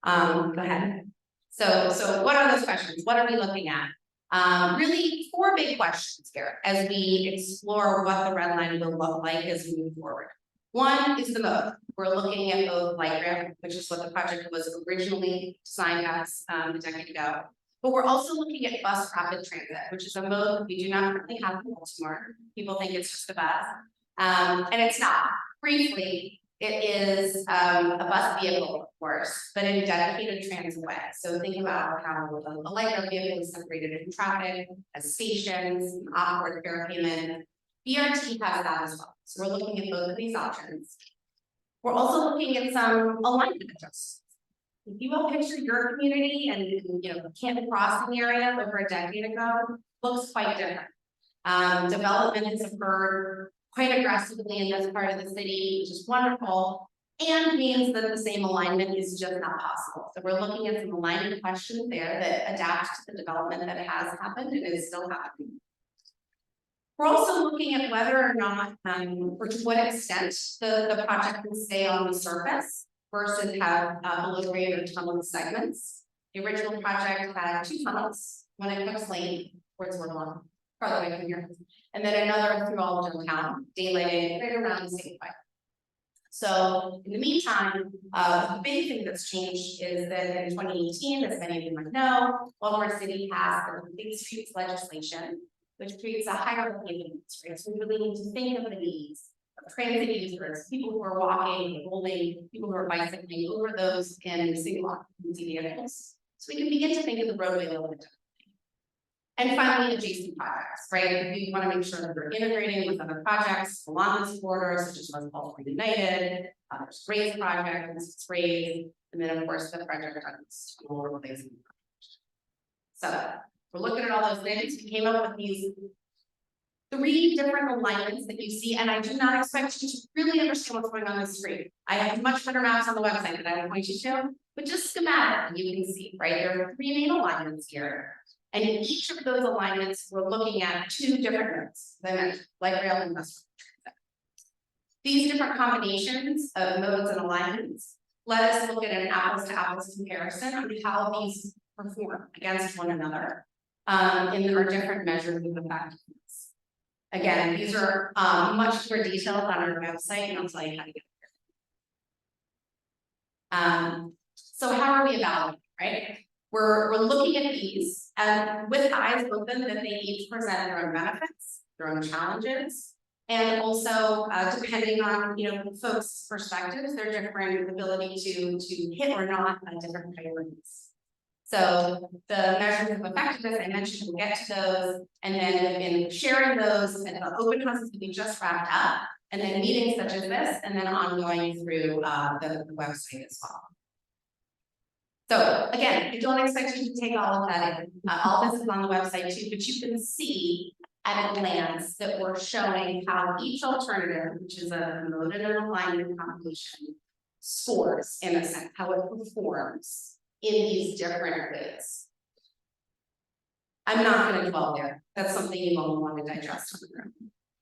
S3: Go ahead. So what are those questions? What are we looking at? Really four big questions here as we explore what the Red Line will look like as we move forward. One is the mode. We're looking at both light rail, which is what the project was originally designed as a decade ago. But we're also looking at bus rapid transit, which is a mode that we do not currently have in Baltimore. People think it's just a bus, and it's not. Briefly, it is a bus vehicle, of course, but in a dedicated transit way. So think about how a light rail vehicle is separated from traffic, has stations, off-board fare payment. BRT has that as well. So we're looking at both of these options. We're also looking at some alignment adjustments. If you will picture your community and Camden Crossing area over a decade ago, looks quite different. Development has occurred quite aggressively in this part of the city, which is wonderful, and means that the same alignment is just not possible. So we're looking at some alignment questions there that adapt to the development that has happened and is still happening. We're also looking at whether or not, or to what extent the project can stay on the surface versus have below grade or tunnel segments. The original project had two tunnels, one at Cook's Lane, towards Woodlawn, farther away from here, and then another through all of downtown, daylighting right around the Stateway. So in the meantime, the big thing that's changed is that in 2018, as many of you might know, Baltimore City passed the Complete Streets legislation, which creates a higher payment rate. So we really need to think of the needs of transit users, people who are walking, rolling, people who are bicycling, over those in single occupancy vehicles. So we can begin to think of the roadway a little bit differently. And finally, adjacent projects, right? We want to make sure that we're integrating with other projects along this corridor, such as West Baltimore United, there's RAISE projects, RAISE, and then of course the project on tunnel replacement. So we're looking at all those things. We came up with these 3 different alignments that you see, and I do not expect you to really understand what's going on the screen. I have much better maps on the website that I will point you to, but just schematic, you can see, right? There are 3 main alignments here. And in each of those alignments, we're looking at 2 different modes, as I mentioned, light rail and bus transit. These different combinations of modes and alignments let us look at an apples to apples comparison of how these perform against one another. In our different measures of effectiveness. Again, these are much more detailed on our website, and I'll tell you how to get there. So how are we evaluating, right? We're looking at these and with eyes open that they each present their own benefits, their own challenges, and also depending on folks' perspectives, their different ability to hit or not different priorities. So the measures of effectiveness I mentioned, we'll get to those, and then in sharing those and the open houses that we just wrapped up, and then meetings such as this, and then ongoing through the website as well. So again, I don't expect you to take all of that in. All this is on the website too, but you can see at a glance that we're showing how each alternative, which is a promoted and alignment combination, scores in a sense, how it performs in these different ways. I'm not going to dwell there. That's something you all want to digest in the room.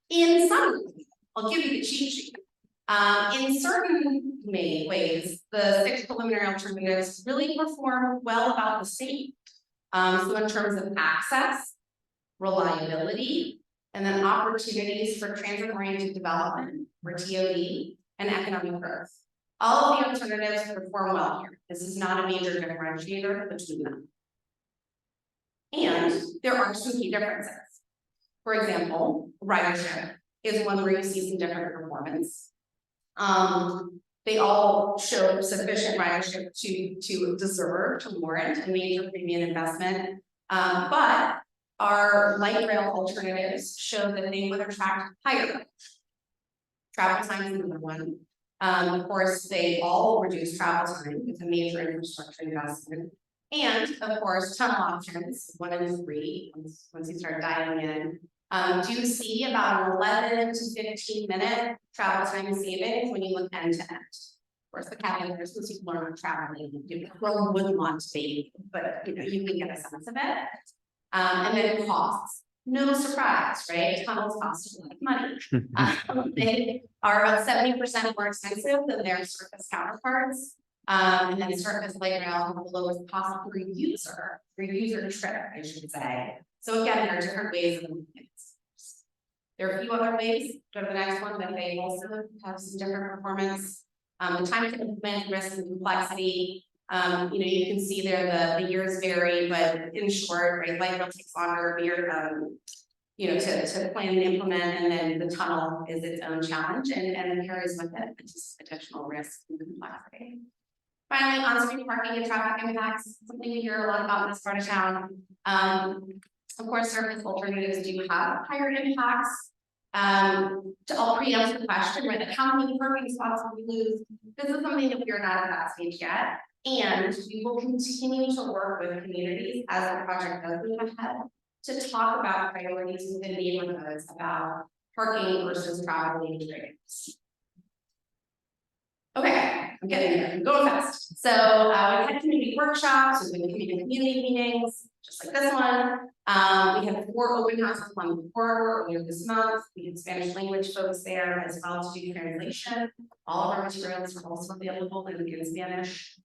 S3: In some, I'll give you the cheat sheet. In certain ways, the 6 preliminary alternatives really perform well about the same. So in terms of access, reliability, and then opportunities for transit-oriented development, or TOD, and economic growth. All of the alternatives perform well here. This is not a major differentiator between them. And there are some key differences. For example, ridership is one where you see some different performance. They all show sufficient ridership to deserve, to warrant a major premium investment. But our light rail alternatives show that they would attract higher travel time is number one. Of course, they all reduce travel time with a major infrastructure investment. And of course, tunnel options, 1 and 3, once you start dialing in, do see about an 11 to 15 minute travel time savings when you look end to end. Of course, the caveat is since people are not traveling, you wouldn't want to be, but you can get a sense of it. And then costs. No surprise, right? Tunnels cost a lot of money. They are about 70% more expensive than their surface counterparts. And then surface light rail have the lowest cost per user trip, I should say. So again, there are different ways of looking at this. There are a few other ways. Go to the next one, that they also have some different performance. The time to implement, risk and complexity. You can see there the years vary, but in short, right, light rail takes longer to plan and implement, and then the tunnel is its own challenge and carries with it just additional risk and complexity. Finally, on-street parking and traffic impacts, something we hear a lot about in this part of town. Of course, surface alternatives do have higher impacts. I'll preempt the question, right? How many parking spots will we lose? This is something that we are not at that stage yet. And we will continue to work with communities as the project does move ahead to talk about priorities within neighborhoods about parking versus traveling trades. Okay, I'm getting there, I'm going fast. So we had community workshops, we've been community meetings, just like this one. We had 4 open houses on the corridor earlier this month. We had Spanish language folks there as well to do translation. All of our materials are also available in Spanish.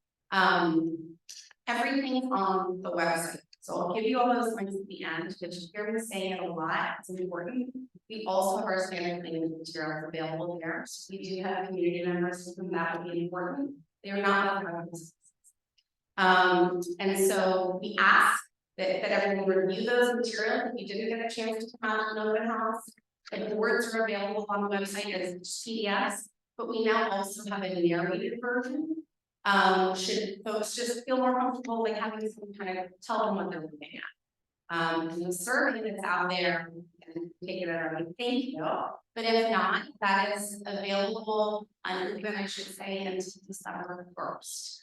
S3: Everything's on the website. So I'll give you all those links at the end, but you hear me saying it a lot, it's important. We also have our Spanish language materials available there. So we do have community members whom that would be important. They are not and so we ask that everyone review those materials. If you didn't get a chance to come out to an open house, the boards are available on the website as PDFs, but we now also have a narrated version. Should folks just feel more comfortable like having some kind of tell them what they're looking at. And the survey that's out there, and take it at our own, thank you. But if not, that is available unopened, I should say, until December 1st.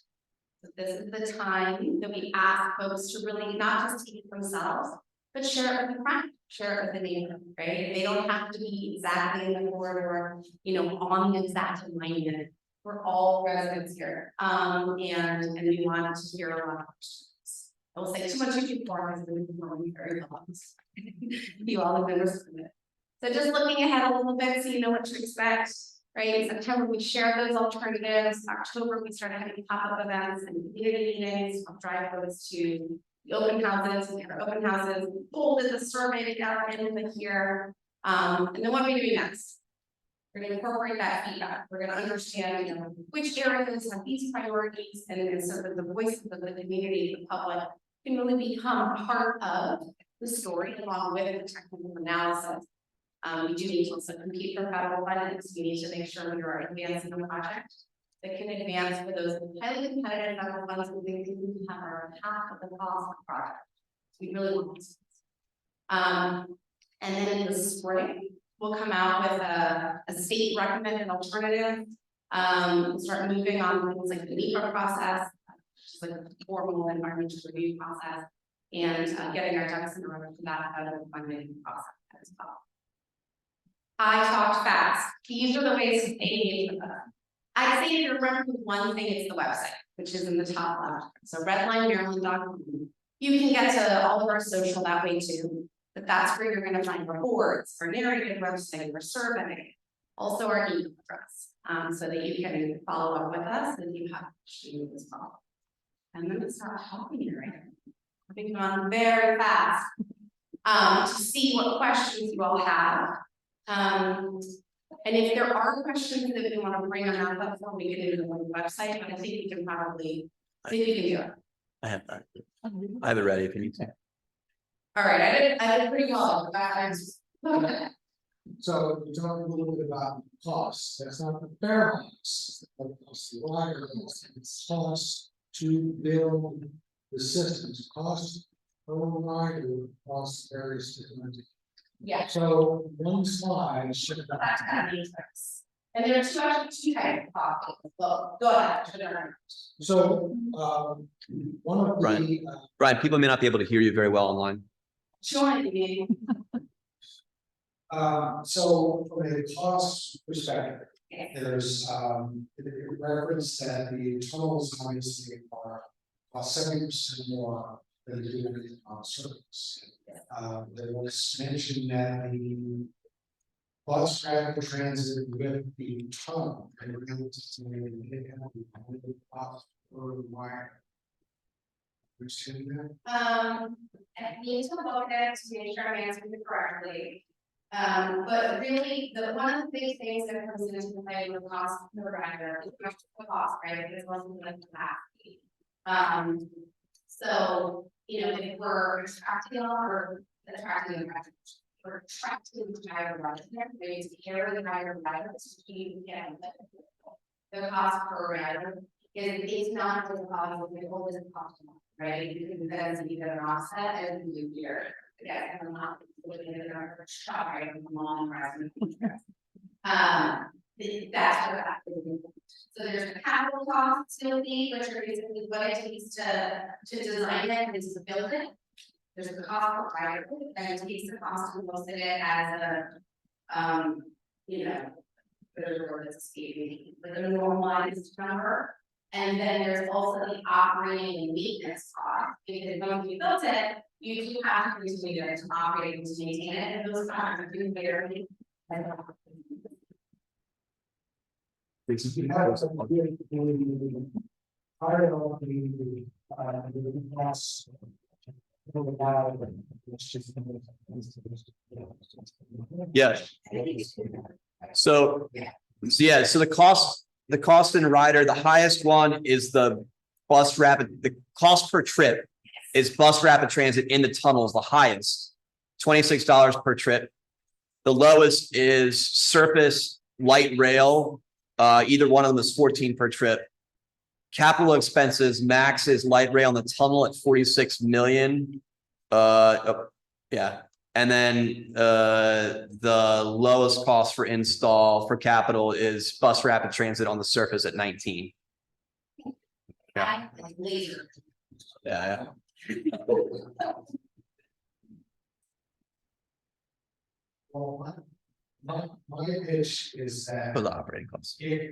S3: So this is the time that we ask folks to really not just take it themselves, but share it with a friend, share it with a neighbor, right? They don't have to be exactly in the corridor, on the exact alignment. We're all residents here, and we want to hear a lot of questions. I will say too much YouTube forums and we've been very long. You all have been listening. So just looking ahead a little bit so you know what to expect. right? In September, we shared those alternatives. October, we started having pop-up events and community meetings, from drive-throughs to the open houses, we had our open houses, we folded the survey together in here. And then what are we doing next? We're gonna incorporate that feedback, we're gonna understand, you know, which areas have these priorities, and so that the voices of the community, the public, can really become part of the story along with the technical analysis. We do need to also compete for federal funding, so we need to make sure we are advancing the project. That can advance for those highly competitive federal funds, we think we can have our half of the cost of the project. We really want this. And then in the spring, we'll come out with a state recommended alternative. We'll start moving on things like the NEPA process, which is like a formal environmental review process, and getting our ducks in a row for that out of the funding process as well. I talked fast. These are the ways to engage with us. I'd say if you remember one thing, it's the website, which is in the top left. So redlinemaryland.com. You can get to all of our social that way too. But that's where you're gonna find reports, our narrative website, our survey, also our email address, so that you can follow up with us and you have questions as well. And then it's not helping you right now. I've been going very fast to see what questions you all have. And if there are questions that we want to bring on our platform, we can do it on the website, but I think we can probably, I think we can do it.
S2: I have that. I have it ready if you need to.
S3: All right, I did pretty well.
S6: So we talked a little bit about costs, that's not the fair costs, it's the wider costs, it's costs to build the systems, cost per rider across various different.
S3: Yeah.
S6: So one slide should have.
S3: That's kind of interesting. And there are two types of costs. Well, go ahead.
S6: So, one of the,
S2: Brian, people may not be able to hear you very well online.
S3: Join me.
S6: So from a cost perspective, there's, reference that the tunnels obviously are about 70% more than the unit on surface. There was mention that the bus rapid transit with the tunnel and we're able to cost per wire. Understand that?
S3: I need to look at it to make sure I'm answering it correctly. But really, one of the big things that comes into play with cost per rider is the cost, right? It wasn't like capacity. So, you know, if we're attracting or attracting we're attracting higher riders, ways to carry the higher riders, you can get the cost per rider is not the cost of the whole isn't cost, right? Because that's either an offset as we do here. Yeah, I'm not looking at our shop, right? Long horizon. That's what that is. So there's the capital costs still be, which are basically what it takes to design it and to build it. There's the cost of rider, and it takes the cost to most of it as a, you know, there's a word that's escaping, like a normalized number. And then there's also the operating and maintenance cost, because when you built it, you do have to continue to operate and to maintain it, and those costs are doing very.
S6: We have some good part of the costs.
S2: Yes. So the cost in rider, the highest one is the cost per trip is bus rapid transit in the tunnels, the highest, $26 per trip. The lowest is surface light rail, either one of them is 14 per trip. Capital expenses, max is light rail in the tunnel at 46 million. Yeah. And then the lowest cost for install for capital is bus rapid transit on the surface at 19. Yeah. Yeah.
S6: Well, my pitch is that.
S2: For the operating costs.
S6: If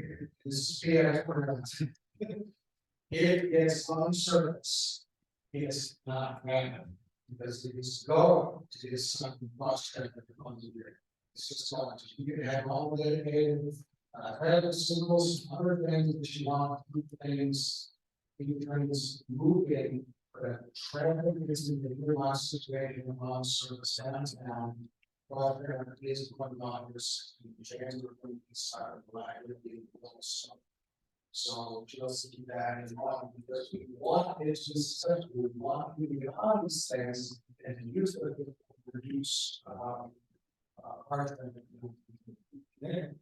S6: it's on surface, it's not random, because it is going to this bus traffic on the year. It's just going to, you can have all dedicated Have symbols, other things that you want, to keep things, things moving. But traffic is in the real situation on service downtown. Well, there is $1. James are going to be silent, but I would be also. So just keep that in mind, because we want it to set, we want you to get on these things and use it to reduce, part of it.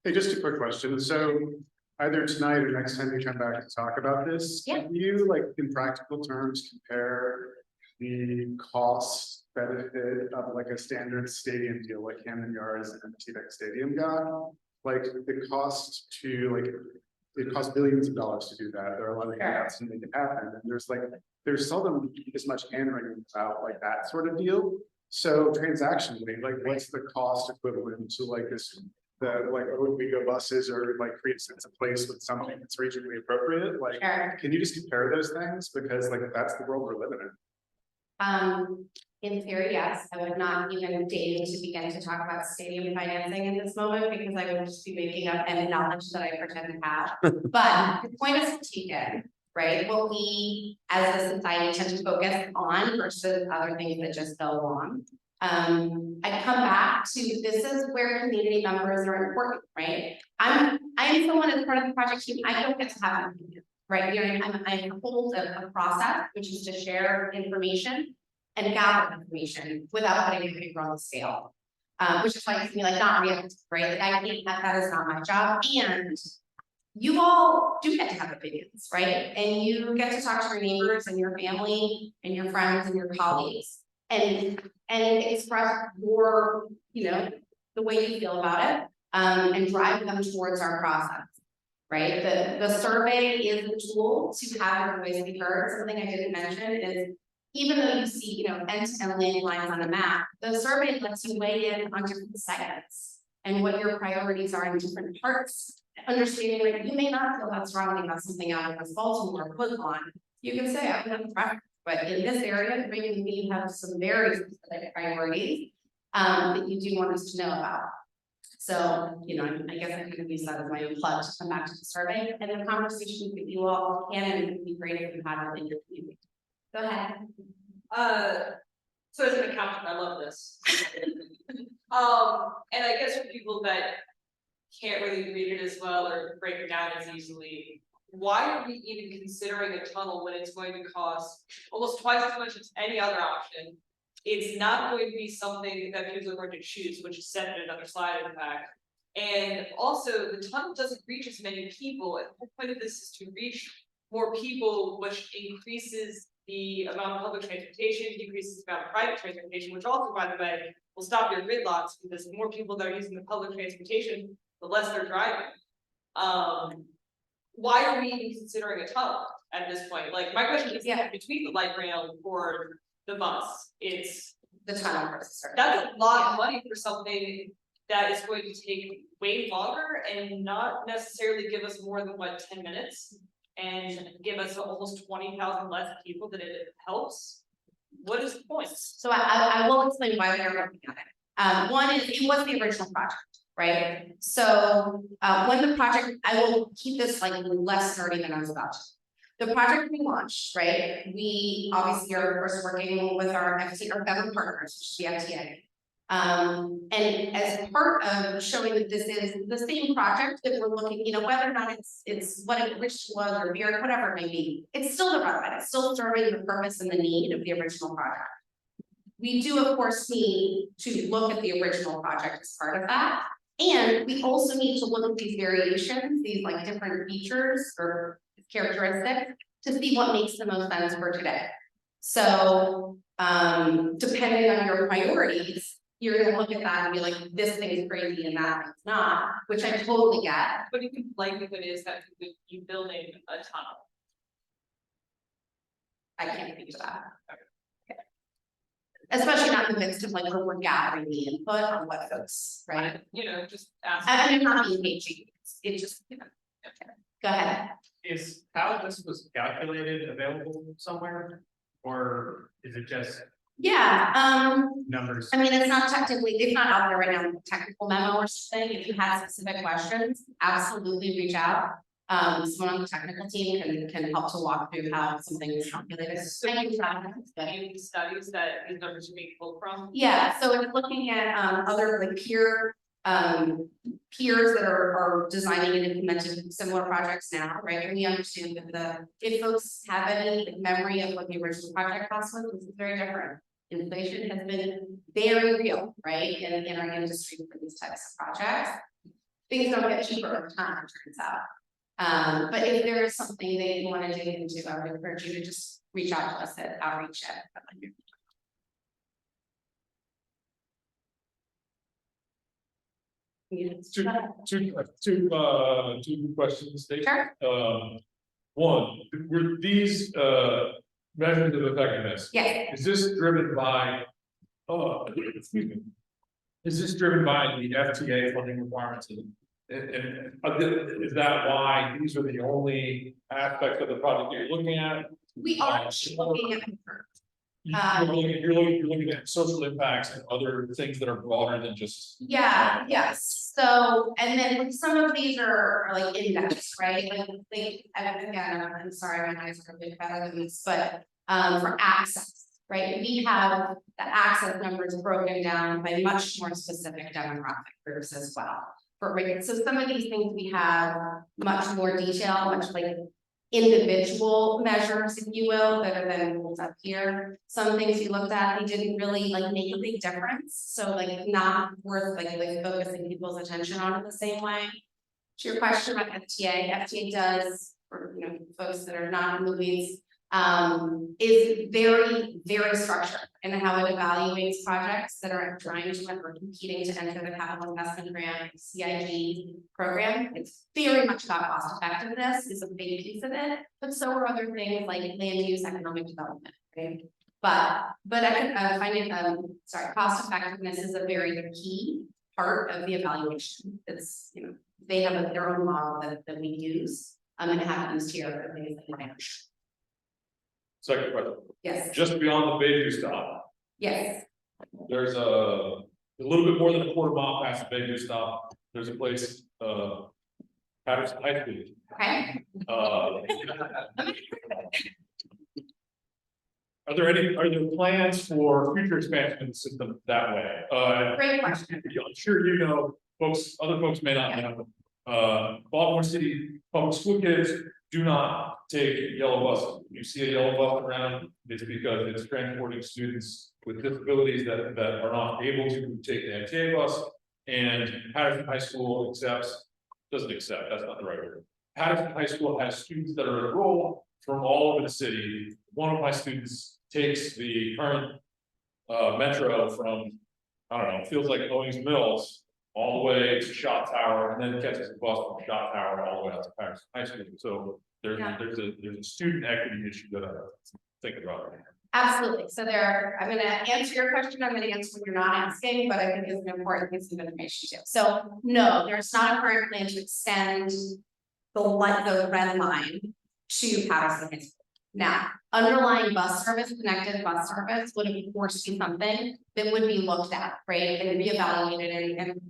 S12: Hey, just a quick question. So either tonight or next time you come back to talk about this,
S3: Yeah.
S12: can you, like, in practical terms, compare the cost benefit of like a standard stadium deal like Camden Yards and T-Vex Stadium got? Like the cost to like, it costs billions of dollars to do that. There are a lot of hangouts to make it happen. And there's seldom as much hand wringing about like that sort of deal. So transactionally, like what's the cost equivalent to like this, the like Owego buses or like create a sense of place with something that's regionally appropriate? Like,
S3: Sure.
S12: can you just compare those things? Because like that's the world we're living in.
S3: In theory, yes, I would not even deign to begin to talk about stadium financing in this moment because I would just be making up any knowledge that I pretend to have. But the point is taken, right? What we as a society tend to focus on versus other things that just go along. I come back to this is where community members are important, right? I am someone as part of the project team, I don't get to have an opinion, right? You know, I hold a process, which is to share information and gather information without putting a finger on the scale. Which is why it's me like not realistic, right? Like I think that is not my job. And you all do get to have opinions, right? And you get to talk to your neighbors and your family and your friends and your colleagues. And express your, you know, the way you feel about it, and drive them towards our process. Right? The survey is a tool to have your voice be heard. Something I didn't mention is even though you see, you know, end-to-end landlines on the map, the survey lets you weigh in on different segments and what your priorities are in different parts. Understanding that you may not feel that strongly about something out of West Baltimore or Woodlawn. You can say, I have a preference, but in this area, maybe we have some very specific priorities that you do want us to know about. So, you know, I guess I could use that as my own plug to come back to the survey and the conversation that you all can and it would be great if you had it in your community. Go ahead.
S5: So as an accountant, I love this. And I guess for people that can't really read it as well or break it down as easily, why are we even considering a tunnel when it's going to cost almost twice as much as any other option? It's not going to be something that people are going to choose, which is set in another slide, in fact. And also, the tunnel doesn't reach as many people. And the whole point of this is to reach more people, which increases the amount of public transportation, decreases the amount of private transportation, which also, by the way, will stop your gridlocks because the more people that are using the public transportation, the less they're driving. Why are we even considering a tunnel at this point? Like, my question is, between the light rail or the bus, it's
S3: the tunnel versus
S5: that's a lot of money for something that is going to take way longer and not necessarily give us more than what 10 minutes and give us almost 20,000 less people that it helps. What is the point?
S3: So I will explain why we are looking at it. One is it was the original project, right? So when the project, I will keep this like less nerdy than I was about to. The project we launched, right? We obviously are first working with our FT, our federal partners, which is the FTA. And as part of showing that this is the same project that we're looking, you know, whether or not it's what it originally was or BR, whatever it may be, it's still the relevant, it's still serving the purpose and the need of the original project. We do, of course, need to look at the original project as part of that. And we also need to look at these variations, these like different features or characteristics to see what makes the most sense for today. So depending on your priorities, you're gonna look at that and be like, this thing is crazy and that thing's not, which I totally get.
S5: What do you think likelihood is that we would be building a tunnel?
S3: I can't think of that. Okay. Especially not in the midst of like where we're gathering the input on what folks, right?
S5: You know, just ask.
S3: I'm not being cagey, it's just, you know, okay. Go ahead.
S1: Is how this was calculated available somewhere? Or is it just
S3: Yeah,
S1: numbers?
S3: I mean, it's not technically, it's not out there right now, a technical memo or something. If you have specific questions, absolutely reach out. Someone on the technical team can help to walk through how something is calculated.
S5: Studies that these numbers are being pulled from.
S3: Yeah, so it's looking at other like peers that are designing and implementing similar projects now, right? And we understand that if folks have any like, memory of what the original project cost was, this is very different. Inflation has been very real, right, in our industry for these types of projects. Things don't get cheaper over time, it turns out. But if there is something that you want to dig into, I would encourage you to just reach out to us at outreach at.
S11: Two questions, Stacy.
S3: Sure.
S11: One, were these, measures of effectiveness?
S3: Yes.
S11: Is this driven by, excuse me. Is this driven by the FTA funding requirements and is that why these are the only aspects of the project you're looking at?
S3: We are looking at.
S11: You're looking at social impacts and other things that are broader than just.
S3: Yeah, yes, so, and then like, some of these are like index, right, like, I'm sorry, my eyes are a bit better than this, but. For access, right, we have the access numbers broken down by much more specific demographic groups as well. So some of these things we have much more detail, much like individual measures, if you will, better than what's up here. Some things we looked at, they didn't really like make a big difference, so like not worth like focusing people's attention on it the same way. To your question about FTA does, for folks that are not in the weeds, is very, very structured in how it evaluates projects that are trying to or competing to enter the capital investment grant CIG program. It's very much about cost effectiveness is a big piece of it, but so are other things like land use, economic development, right? But I find it, cost effectiveness is a very key part of the evaluation. It's, they have their own model that we use, and have used here for things like manage.
S11: Second question.
S3: Yes.
S11: Just beyond the Bayview stop,
S3: Yes.
S11: there's a little bit more than a quarter mile past the Bayview stop. There's a place, Patterson High School.
S3: Okay.
S11: Are there plans for future expansion of the system that way?
S3: Great question.
S11: I'm sure you know, other folks may not know. Baltimore City public school kids do not take yellow buses. You see a yellow bus around, it's because it's transporting students with disabilities that are not able to take the MTA bus. And Patterson High School doesn't accept, that's not the right word. Patterson High School has students that are enrolled from all over the city. One of my students takes the current metro from, I don't know, feels like Owings Mills all the way to Shot Tower, and then catches a bus from Shot Tower all the way out to Patterson High School. So there's a student equity issue that I'm thinking about.
S3: Absolutely. So I'm gonna answer your question. I'm gonna answer what you're not asking, but I think it's an important piece of information too. So no, there's not a current plan to extend the red line to Patterson High School. Now, underlying bus service, connected bus service would of course be something that would be looked at, right, and reevaluated and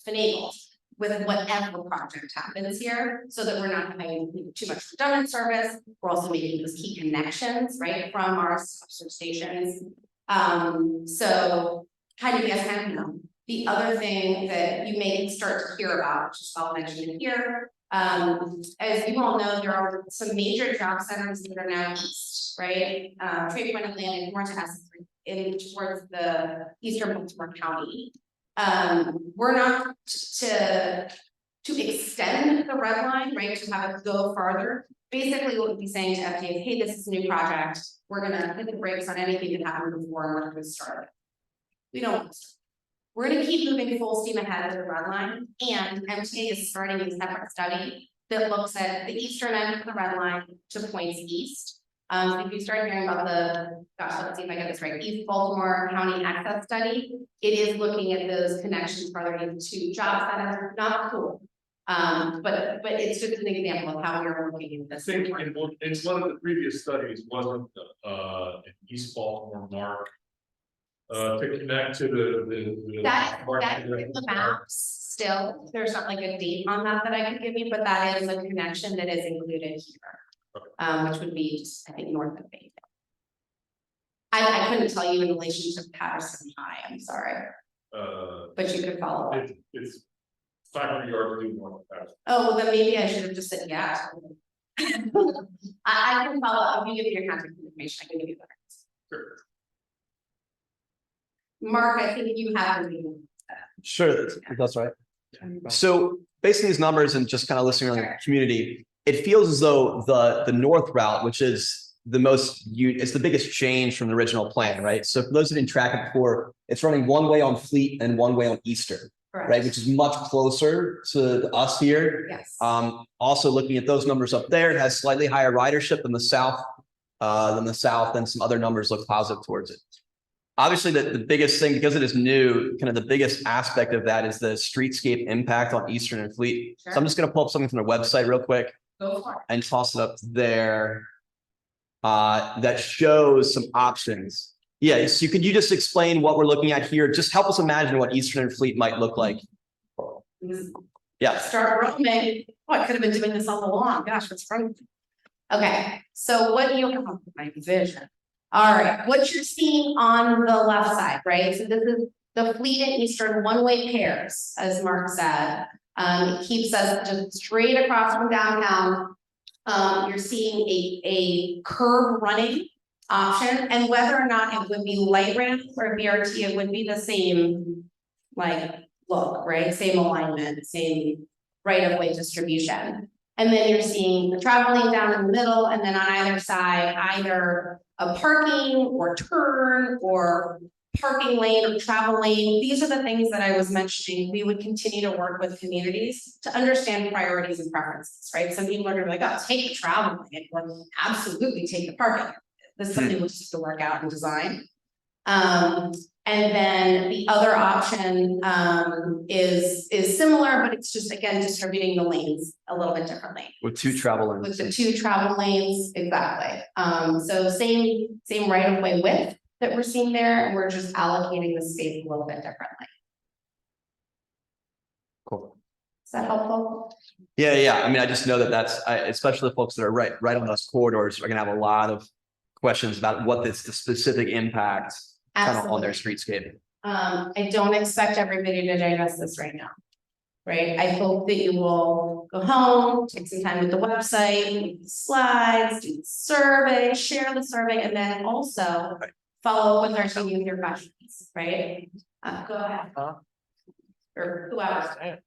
S3: finagled with whatever project happens here, so that we're not having too much redundant service. We're also making those key connections, right, from our substations. So kind of the other thing that you may start to hear about, which is I'll mention it here. As you all know, there are some major job centers that are now east, right? Trade Point Atlantic, more to S in towards the eastern Baltimore County. We're not to extend the red line, right? To have it go farther. Basically, what we'd be saying to FTA is, hey, this is a new project. We're gonna hit the brakes on anything that happened before and we're gonna start it. We don't want to start. We're gonna keep moving full steam ahead of the red line, and MTA is starting a separate study that looks at the eastern end of the red line to points east. If you start hearing about let's see if I get this right, East Baltimore County Access Study, it is looking at those connections farther into job centers, not cool. But it's just an example of how we're looking at this.
S11: I think in one of the previous studies wasn't East Baltimore Mark To connect to the.
S3: That in the maps, still, there's not like a date on that I could give you, but that is a connection that is included here. Which would be, just, I think, north of Bayville. I couldn't tell you in relation to Patterson High, I'm sorry, but you could follow up.
S11: It's 500 yards due north of Patterson.
S3: Oh, well, then maybe I should have just said yeah. I can follow up, I'll give you your contact information, I can give you that.
S11: Sure.
S3: Mark, I think you have.
S2: Sure, that's right. So based on these numbers and just kind of listening around the community, it feels as though the north route, which is the most, it's the biggest change from the original plan, right? So for those who didn't track it before, it's running one way on Fleet and one way on Eastern, right? Which is much closer to us here.
S3: Yes.
S2: Also looking at those numbers up there, it has slightly higher ridership than the south, and some other numbers look positive towards it. Obviously, the biggest thing, because it is new, kind of the biggest aspect of that is the streetscape impact on Eastern and Fleet.
S3: Sure.
S2: So I'm just going to pull up something from their website real quick
S3: Go for it.
S2: and toss it up there. That shows some options. Yeah, so could you just explain what we're looking at here? Just help us imagine what Eastern and Fleet might look like. Yeah.
S3: Start roaming. Oh, I could have been doing this all along. Gosh, what's wrong with me? Okay, so what do you have my vision? All right, what you're seeing on the left side, right? So this is the Fleet and Eastern one-way pairs, as Mark said. It keeps us just straight across from downtown. You're seeing a curb running option, and whether or not it would be light rail or BRT, it would be the same like look, right? Same alignment, same right-of-way distribution. And then you're seeing the traveling down in the middle, and then on either side, either a parking or turn or parking lane or travel lane. These are the things that I was mentioning. We would continue to work with communities to understand priorities and preferences, right? Some people are gonna be like, oh, take the travel lane, or absolutely take the parking. This is something we'll just have to work out and design. And then the other option is similar, but it's just, again, distributing the lanes a little bit differently.
S2: With two travel lanes.
S3: With the two travel lanes, exactly. So same right of way width that we're seeing there, and we're just allocating the space a little bit differently.
S2: Cool.
S3: Is that helpful?
S2: Yeah. I mean, I just know that that's, especially the folks that are right on those corridors are gonna have a lot of questions about what the specific impact on their streetscape.
S3: I don't expect everybody to digest this right now. Right, I hope that you will go home, take some time with the website, make the slides, do the survey, share the survey, and then also follow up with our team with your questions, right? Go ahead. Or whoever.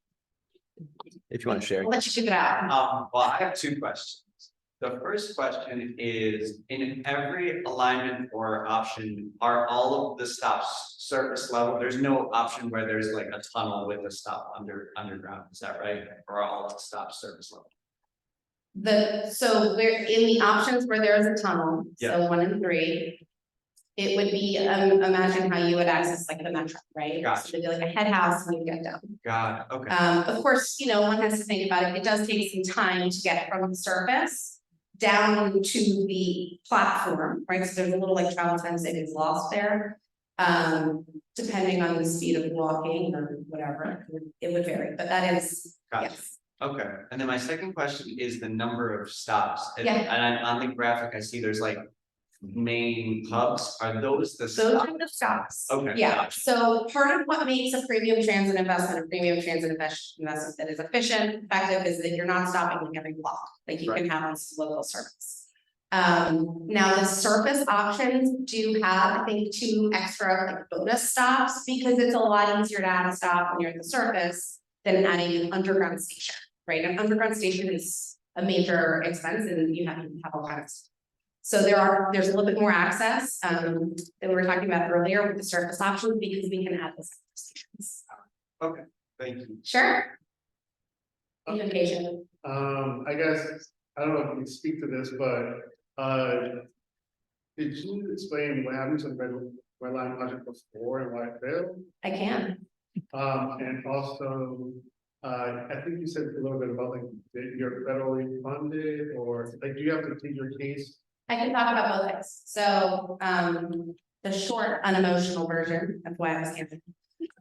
S2: If you want to share.
S3: I'll let you figure it out.
S10: Well, I have two questions. The first question is, in every alignment or option, are all of the stops surface level? There's no option where there's like a tunnel with a stop underground, is that right? Or are all the stops surface level?
S3: So we're in the options where there is a tunnel,
S10: Yeah.
S3: so 1 and 3. It would be, imagine how you would access like the metro, right?
S10: Gotcha.
S3: So it'd be like a head house when you get down.
S10: Got it, okay.
S3: Of course, one has to think about it. It does take some time to get from the surface down to the platform, right? So there's a little like travel time savings lost there. Depending on the speed of walking or whatever, it would vary, but that is,
S10: Gotcha.
S3: yes.
S10: Okay, and then my second question is the number of stops. And
S3: Yeah.
S10: on the graphic, I see there's like main hubs. Are those the
S3: Those
S10: stops?
S3: are the stops.
S10: Okay,
S3: Yeah,
S10: gotcha.
S3: so part of what makes a premium transit investment that is efficient, effective, is that you're not stopping in every block, like you can have on local service. Now the surface options do have, I think, 2 extra like bonus stops, because it's a lot easier to add a stop when you're at the surface than adding an underground station, right? An underground station is a major expense, and you have a lot of. So there's a little bit more access that we were talking about earlier with the surface options, because we can add those stations.
S10: Okay, thank you.
S3: Sure. Communication.
S12: I guess, I don't know if you can speak to this, but, did you explain what happened to the red line project before and why it failed?
S3: I can.
S12: And also, I think you said a little bit about like, that you're federally funded, or like, do you have to take your case?
S3: I can talk about both things. So, the short, unemotional version of why I was here.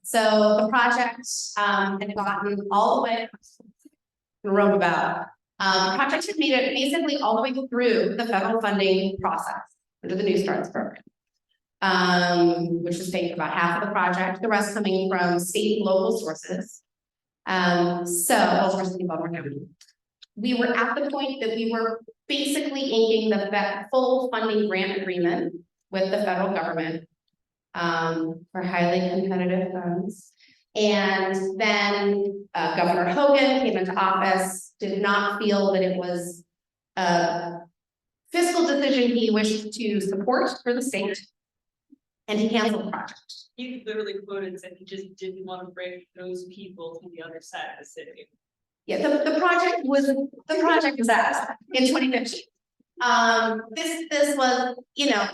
S3: So the project, had gotten all the way. Roundabout. Project had made it basically all the way through the federal funding process under the New Starts program. Which is paying for about half of the project, the rest coming from state and local sources. All sources in Baltimore County. We were at the point that we were basically inking the full funding grant agreement with the federal government. For highly competitive funds. And then Governor Hogan came into office, did not feel that it was a fiscal decision he wished to support for the state. And he canceled the project.
S5: He literally quoted and said he just didn't want to bring those people to the other side of the city.
S3: Yeah, the project was asked in 2015. This was, you know,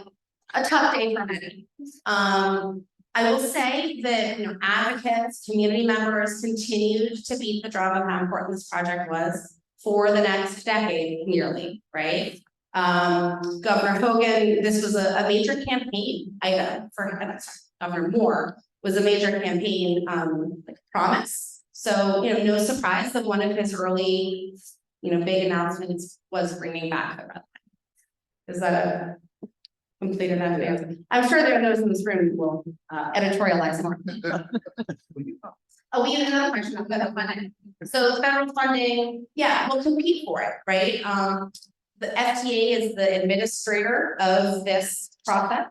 S3: a tough day for many. I will say that, you know, advocates, community members continued to beat the drum of how important this project was for the next decade nearly, right? Governor Hogan, this was a major campaign item for Governor Moore was a major campaign promise. So, you know, no surprise that one of his early, you know, big announcements was bringing back the red line. Is that a complete enough answer? I'm sure there are those in this room who will editorialize more. Oh, we have another question on federal funding. So federal funding, yeah, we'll compete for it, right? The FTA is the administrator of this process.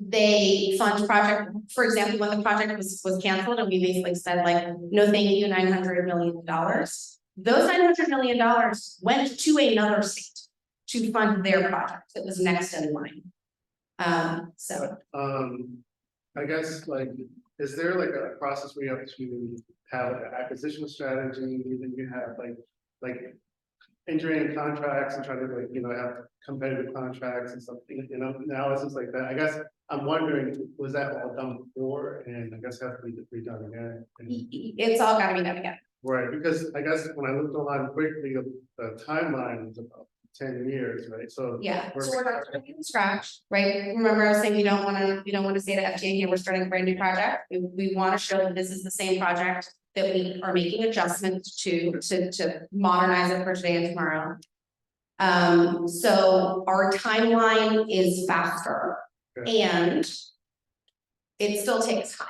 S3: They fund project, for example, when the project was canceled and we basically said like, no, thank you, $900 million. Those $900 million went to another state to fund their project that was next in line.
S12: I guess like, is there like a process where you have to have an acquisition strategy, and then you have like entering contracts and trying to like, you know, have competitive contracts and something, you know, analysis like that. I guess I'm wondering, was that all done before? And I guess have to be redone again.
S3: It's all gotta be done again.
S12: Right, because I guess when I looked online quickly, the timeline was about 10 years, right? So
S3: Yeah, so we're not starting from scratch, right? Remember I was saying we don't wanna say to FTA here, we're starting a brand new project. We wanna show that this is the same project that we are making adjustments to modernize it for today and tomorrow. So our timeline is faster and it still takes time,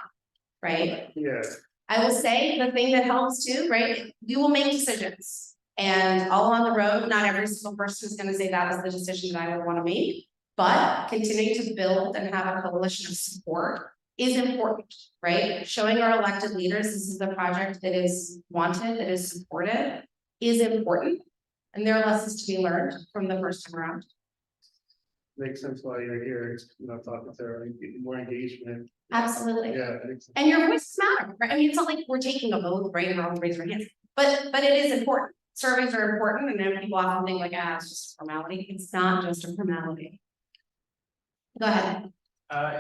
S3: right?
S12: yeah,
S3: I will say the thing that helps too, right? We will make decisions. And all on the road, not every single person is gonna say that is the decision that I would wanna make. But continuing to build and have a coalition of support is important, right? Showing our elected leaders this is the project that is wanted, that is supported, is important. And there are lessons to be learned from the first time around.
S12: makes sense why you're here, you know, talking to her, more engagement.
S3: Absolutely.
S12: Yeah, it makes sense.
S3: And your voices matter, right? I mean, it's not like we're taking a vote, right? We're all raising our hands, but it is important. Surveys are important, and then people often think like, it's just a formality. It's not just a formality. Go ahead.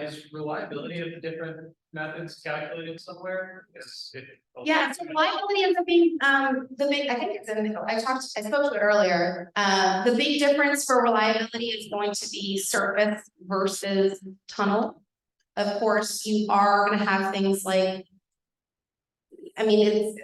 S1: Is reliability of the different methods calculated somewhere?
S3: Yeah, so reliability ends up being, the big, I think it's in the, I spoke to it earlier. The big difference for reliability is going to be surface versus tunnel. Of course, you are gonna have things like, I mean, it's,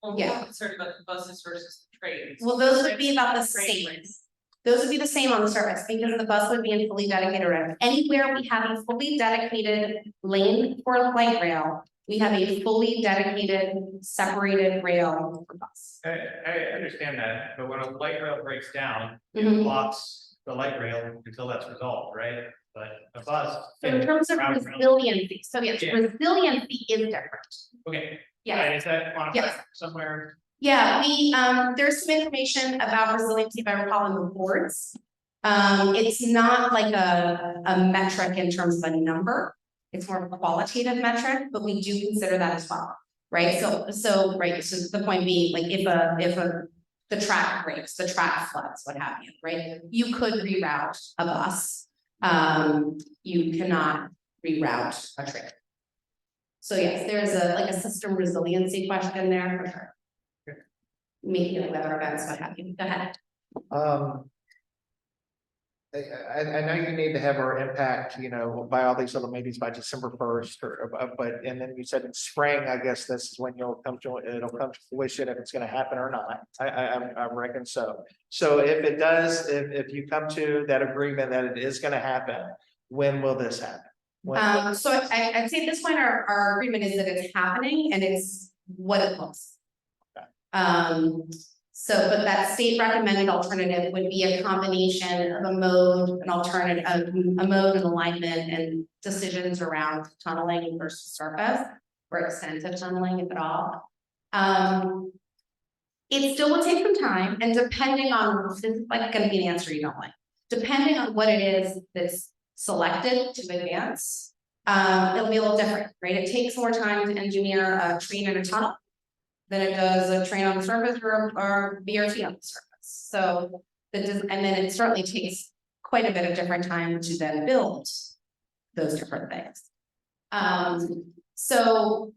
S5: Well,
S3: yeah.
S5: I'm concerned about the buses versus the trains.
S3: well, those would be about the
S5: Train
S3: same.
S5: lanes.
S3: Those would be the same on the surface because the bus would be in fully dedicated rail. Anywhere we have a fully dedicated lane for light rail, we have a fully dedicated, separated rail for bus.
S1: I understand that, but when a light rail breaks down,
S3: Mhm.
S1: it blocks the light rail until that's resolved, right? But a bus.
S3: So in terms of
S1: Route rail-
S3: resiliency, so yes,
S1: Yeah.
S3: resiliency is different.
S1: Okay.
S3: Yeah.
S1: Is that quantified
S3: Yes.
S1: somewhere?
S3: Yeah, there's some information about resiliency, if I recall, in the boards. It's not like a metric in terms of a number. It's more of a qualitative metric, but we do consider that as well, right? So the point being, like, if the track breaks, the track floods, what have you, right? You could reroute a bus. You cannot reroute a train. So yes, there's a system resiliency question there for sure. Making it weather events, what have you, go ahead.
S1: I know you need to have our impact, by all these other meetings by December 1st, but, and then you said in spring, I guess this is when it'll come to fruition if it's gonna happen or not. I reckon so. So if it does, if you come to that agreement that it is gonna happen, when will this happen?
S3: So I'd say at this point, our agreement is that it's happening and it's what it looks. So, but that state recommended alternative would be a combination of a mode, an alternative, a mode and alignment and decisions around tunneling versus surface or extent of tunneling, if at all. It still will take some time, and depending on, this is like gonna be an answer you don't like. Depending on what it is that's selected to advance, it'll be a little different, right? It takes more time to engineer a train in a tunnel than it does a train on the surface or BRT on the surface. So, and then it certainly takes quite a bit of different time to then build those different things. So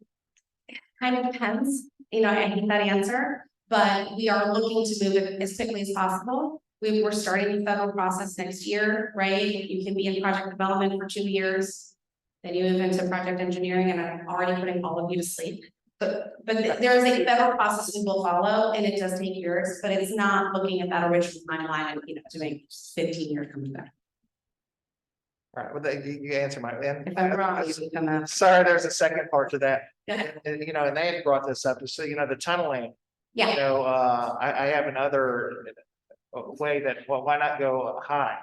S3: it kind of depends, I hate that answer, but we are looking to move it as quickly as possible. We're starting the federal process next year, right? You can be in project development for 2 years, then you move into project engineering, and I'm already putting all of you to sleep. But there is a federal process we will follow, and it does take years, but it's not looking at that original timeline and, doing 15 years from now.
S1: All right, well, you answer my.
S3: If I'm wrong, you can come out.
S1: Sorry, there's a second part to that.
S3: Yeah.
S1: And they had brought this up, so, the tunneling.
S3: Yeah.
S1: I have another way that, well, why not go high?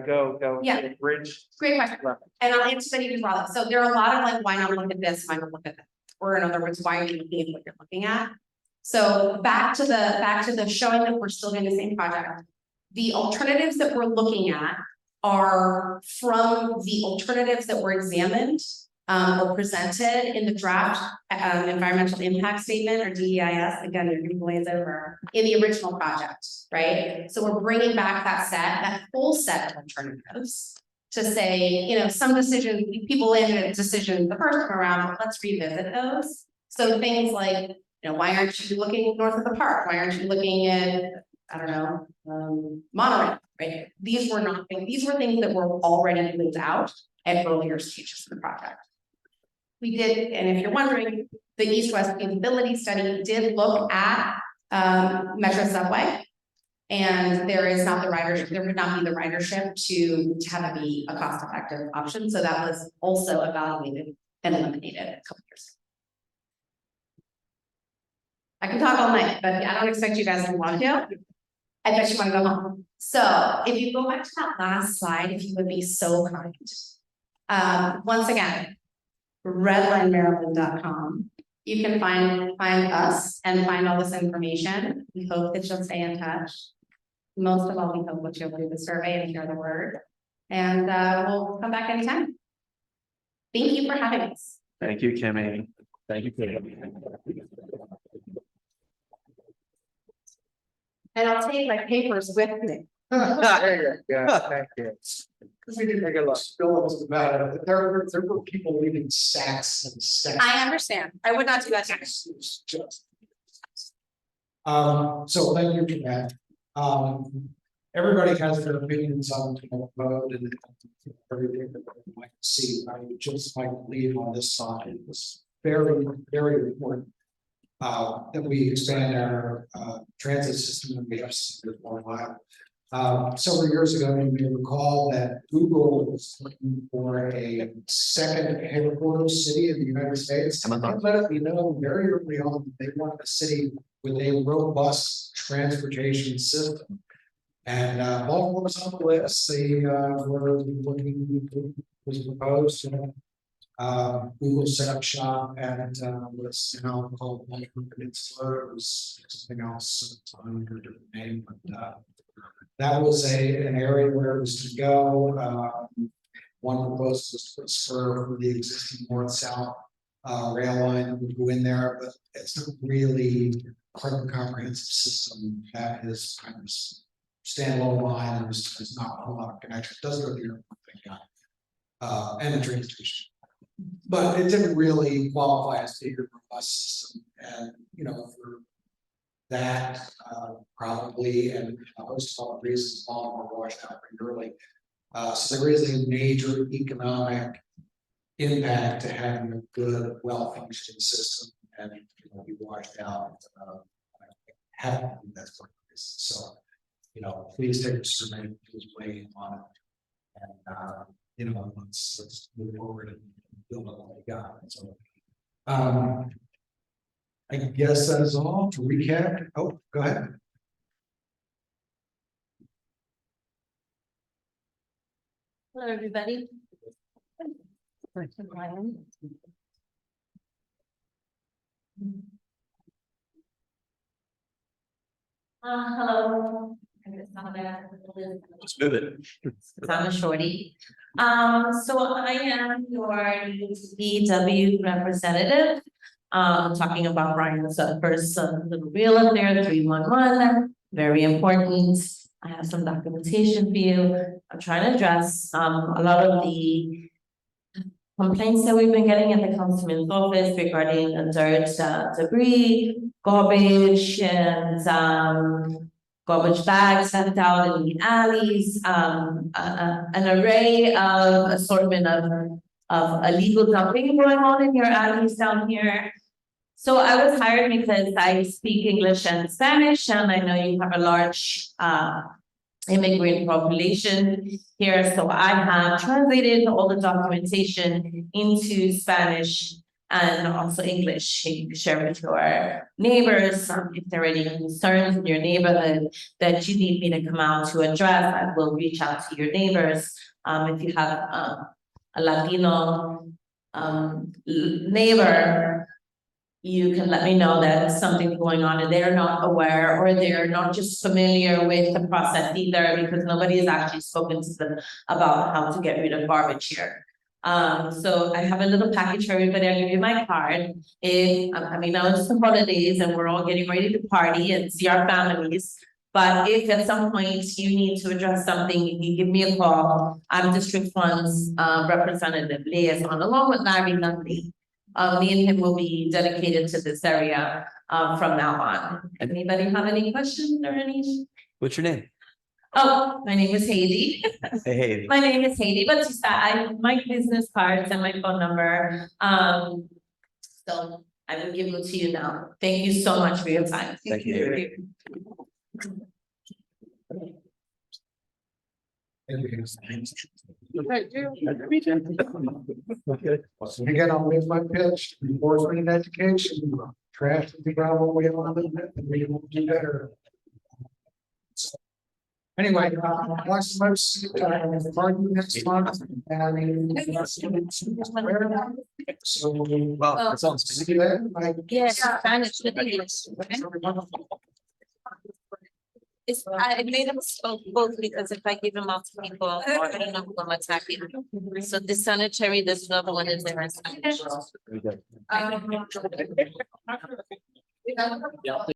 S1: Go
S3: Yeah.
S1: to the bridge.
S3: Great question. And I'll answer that even further. So there are a lot of like, why not look at this, why not look at that? Or in other words, why are you looking at what you're looking at? So back to the showing that we're still doing the same project. The alternatives that we're looking at are from the alternatives that were examined or presented in the draft environmental impact statement, or DEIS, again, you're gonna glaze over, in the original project, right? So we're bringing back that full set of alternatives to say, some decisions, people in a decision the first time around, let's revisit those. So things like, why aren't you looking north of the park? Why aren't you looking at, I don't know, monorail, right? These were things that were already moved out at earlier stages of the project. We did, and if you're wondering, the East-West feasibility study did look at Metro Subway. And there is not the ridership, there would not be the ridership to have it be a cost-effective option. So that was also evaluated and eliminated a couple years ago. I can talk all night, but I don't expect you guys to want to. I bet you want to go home. So if you go back to that last slide, if you would be so kind. Once again, redlinemaryland.com. You can find us and find all this information. We hope that you'll stay in touch. Most of all, we hope that you'll do the survey and hear the word. And we'll come back anytime. Thank you for having us.
S10: Thank you, Kimmy. Thank you, Kimmy.
S7: And I'll take my papers with me.
S1: There you go. Thank you.
S6: We didn't make a lot of spills about it, but there were people leaving sacks and sacks.
S3: I understand. I would not do that.
S6: It's just. So thank you for that. Everybody has their opinions on the road and everything that they might see. I would just like to leave on this side. It was very, very important. That we expand our transit system and we have for a while. Several years ago, you may recall that Google was looking for a second headquarters city in the United States. And let me know very early on that they wanted a city with a robust transportation system. And Baltimore was on the list. They were looking, was proposed. Google set up shop at what's now called Baltimore Peninsula. It was something else under a different name, but that was an area where it was to go. One proposal was to put a spur for the existing north-south rail line that would go in there, but it's not really part of a comprehensive system that is kind of standalone line. There's not a whole lot of connection. It does go to the airport, and the train station. But it didn't really qualify as a robust system. And, for that, probably, and a host of other reasons, all are washed out pretty early. So there is a major economic impact to having a good, well-functioning system and, be washed out. That's what it is. So, please take the survey, please weigh in on it. And, let's move forward and build on what we got. So, I guess that is all to recap. Oh, go ahead.
S3: Hello, everybody. Hello.
S10: Just move it.
S3: I'm a shorty. So I am your DPW representative. Talking about Ryan's first little reel up there, 311, very important. I have some documentation for you. I'm trying to address a lot of the complaints that we've been getting at the councilman's office regarding dirt, debris, garbage, and garbage bags sent out in the alleys, an array of assortment of illegal dumping going on in your alleys down here. So I was hired because I speak English and Spanish, and I know you have a large immigrant population here. So I have translated all the documentation into Spanish and also English. You can share with your neighbors if there are any concerns in your neighborhood that you need me to come out to address. I will reach out to your neighbors. If you have a Latino neighbor, you can let me know that something's going on and they're not aware, or they're not just familiar with the process either, because nobody has actually spoken to them about how to get rid of garbage here. So I have a little package for everybody. I'll give you my card. I mean, now it's the holidays and we're all getting ready to party and see our families. But if at some point you need to address something, you give me a call. I'm District Funds representative liaison, along with Larry Nunley. Me and him will be dedicated to this area from now on. Anybody have any questions or any?
S2: What's your name?
S3: Oh, my name is Haiti.
S2: Hey, Haiti.
S3: My name is Haiti Batista. I have my business cards and my phone number. So I will give it to you now. Thank you so much for your time.
S2: Thank you.
S6: Again, I'll make my pitch, enforcement and education, trash to the ground what we want to live with, and we will do better. So, anyway, next month, next month, so.
S2: Well, it's on.
S6: See you then. Bye.
S3: Yes, Spanish with English. I made them both because if I give them out to people, I don't know who I'm attacking. So this sanitary, this another one is there.
S2: Very good.